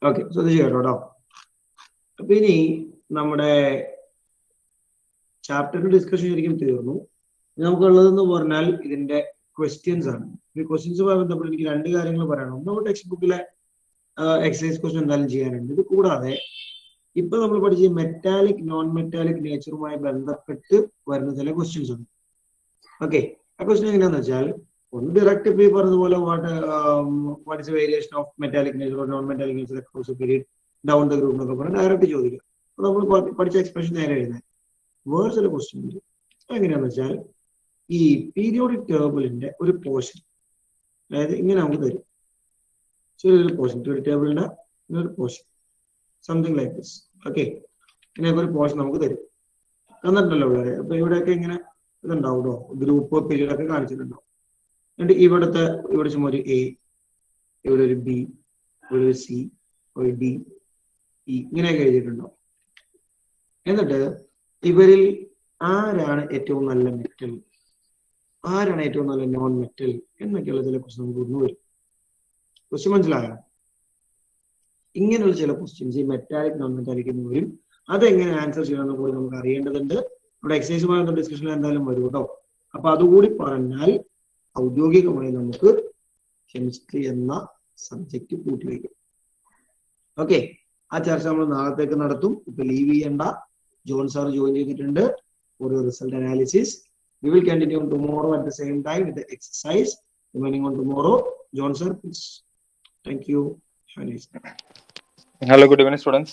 ഓക്കെ, ശ്രദ്ധിച്ചു കേട്ടോ. അപ്പൊ ഇനി നമ്മുടെ ചാപ്റ്ററിന്റെ ഡിസ്കഷൻ ശരിക്കും തീർന്നു. നമുക്കുള്ളതെന്ന് പറഞ്ഞാൽ ഇതിന്റെ ക്വസ്റ്റ്യൻസ് ആണ്. ഈ ക്വസ്റ്റ്യൻസുമായി ബന്ധപ്പെട്ട് എനിക്ക് 2 കാര്യങ്ങൾ പറയണം. നമ്മുടെ ടെക്സ്റ്റ് ബുക്കിലെ എക്സസൈസ് ക്വസ്റ്റ്യൻ എന്തായാലും ചെയ്യാനുണ്ട്. ഇത് കൂടാതെ ഇപ്പൊ നമ്മൾ പഠിച്ച മെറ്റാലിക് നോൺ മെറ്റാലിക് നേച്ചറുമായി ബന്ധപ്പെട്ട് വരുന്ന ചില ക്വസ്റ്റ്യൻസ് ഉണ്ട്. ഓക്കെ, ആ ക്വസ്റ്റ്യൻ എങ്ങനെയാന്ന് വെച്ചാൽ, ഒന്ന് ഡയറക്റ്റ് ഇപ്പൊ ഈ പറഞ്ഞതുപോലെ what is variation of metallic nature or non metallic nature across period down the group എന്നൊക്കെ പറഞ്ഞാൽ ഡയറക്റ്റ് ചോദിക്കാം. അപ്പൊ നമ്മൾ പഠിച്ച എക്സ്പ്രഷൻ നേരെ എഴുതാൻ. വേറെ ചില ക്വസ്റ്റ്യൻ ഉണ്ട്. എങ്ങനെയാന്ന് വെച്ചാൽ, ഈ പീരിയോഡിക് ടേബിളിന്റെ ഒരു പോർഷൻ, അതായത് ഇങ്ങനെ നമുക്ക് തരും ചെറിയൊരു പോർഷൻ, പീരിയോഡിക് ടേബിളിന്റെ ഒരു portion, something like this. Okay, ഇങ്ങനെയൊക്കെ ഒരു പോർഷൻ നമുക്ക് തരും, തന്നിട്ടുണ്ടല്ലോ ഇവിടെ. അപ്പൊ ഇവിടെയൊക്കെ ഇങ്ങനെ ഇതുണ്ടാവും കേട്ടോ, ഗ്രൂപ്പ് പീരീഡ് ഒക്കെ കാണിച്ചിട്ടുണ്ടാവും. എന്നിട്ട് ഇവിടെ ചുമ്മാ ഒരു എ, ഇവിടെ ഒരു ബി, ഇവിടെ ഒരു സി, ഒരു ഡി, ഇ, ഇങ്ങനെയൊക്കെ എഴുതിയിട്ടുണ്ടോ. എന്നിട്ട് ഇവരിൽ ആരാണ് ഏറ്റവും നല്ല മെറ്റൽ, ആരാണ് ഏറ്റവും നല്ല നോൺ മെറ്റൽ എന്നൊക്കെയുള്ള ചില ക്വസ്റ്റ്യൻ നമുക്ക് ഒന്നും വരും. ക്വസ്റ്റ്യൻ മനസ്സിലായോ? ഇങ്ങനെയുള്ള ചില ക്വസ്റ്റ്യൻസ് ഈ മെറ്റാലിക് നോൺ മെറ്റാലിക് എന്ന് വരും. അതെങ്ങനെ ആൻസർ ചെയ്യണമെന്ന് കൂടി നമുക്ക് അറിയേണ്ടതുണ്ട്. നമ്മുടെ എക്സസൈസുമായുള്ള ഡിസ്കഷനിൽ എന്തായാലും വരും കേട്ടോ. അപ്പൊ അതുകൂടി പറഞ്ഞാൽ ഔദ്യോഗികമായി നമുക്ക് കെമിസ്ട്രി എന്ന സബ്ജക്റ്റ് കൂട്ടിവയ്ക്കും. ഓക്കെ, ആ ചർച്ച നമ്മൾ നാളത്തേക്ക് നടത്തും. ഇപ്പൊ ലീവ് ചെയ്യണ്ട. ജോൺ സാർ ജോയിൻ ചെയ്തിട്ടുണ്ട് for your result analysis. We will continue tomorrow at the same time with the exercise. Remaining on tomorrow. John sir, please. Thank you. Have a nice day. Hello, good evening, students.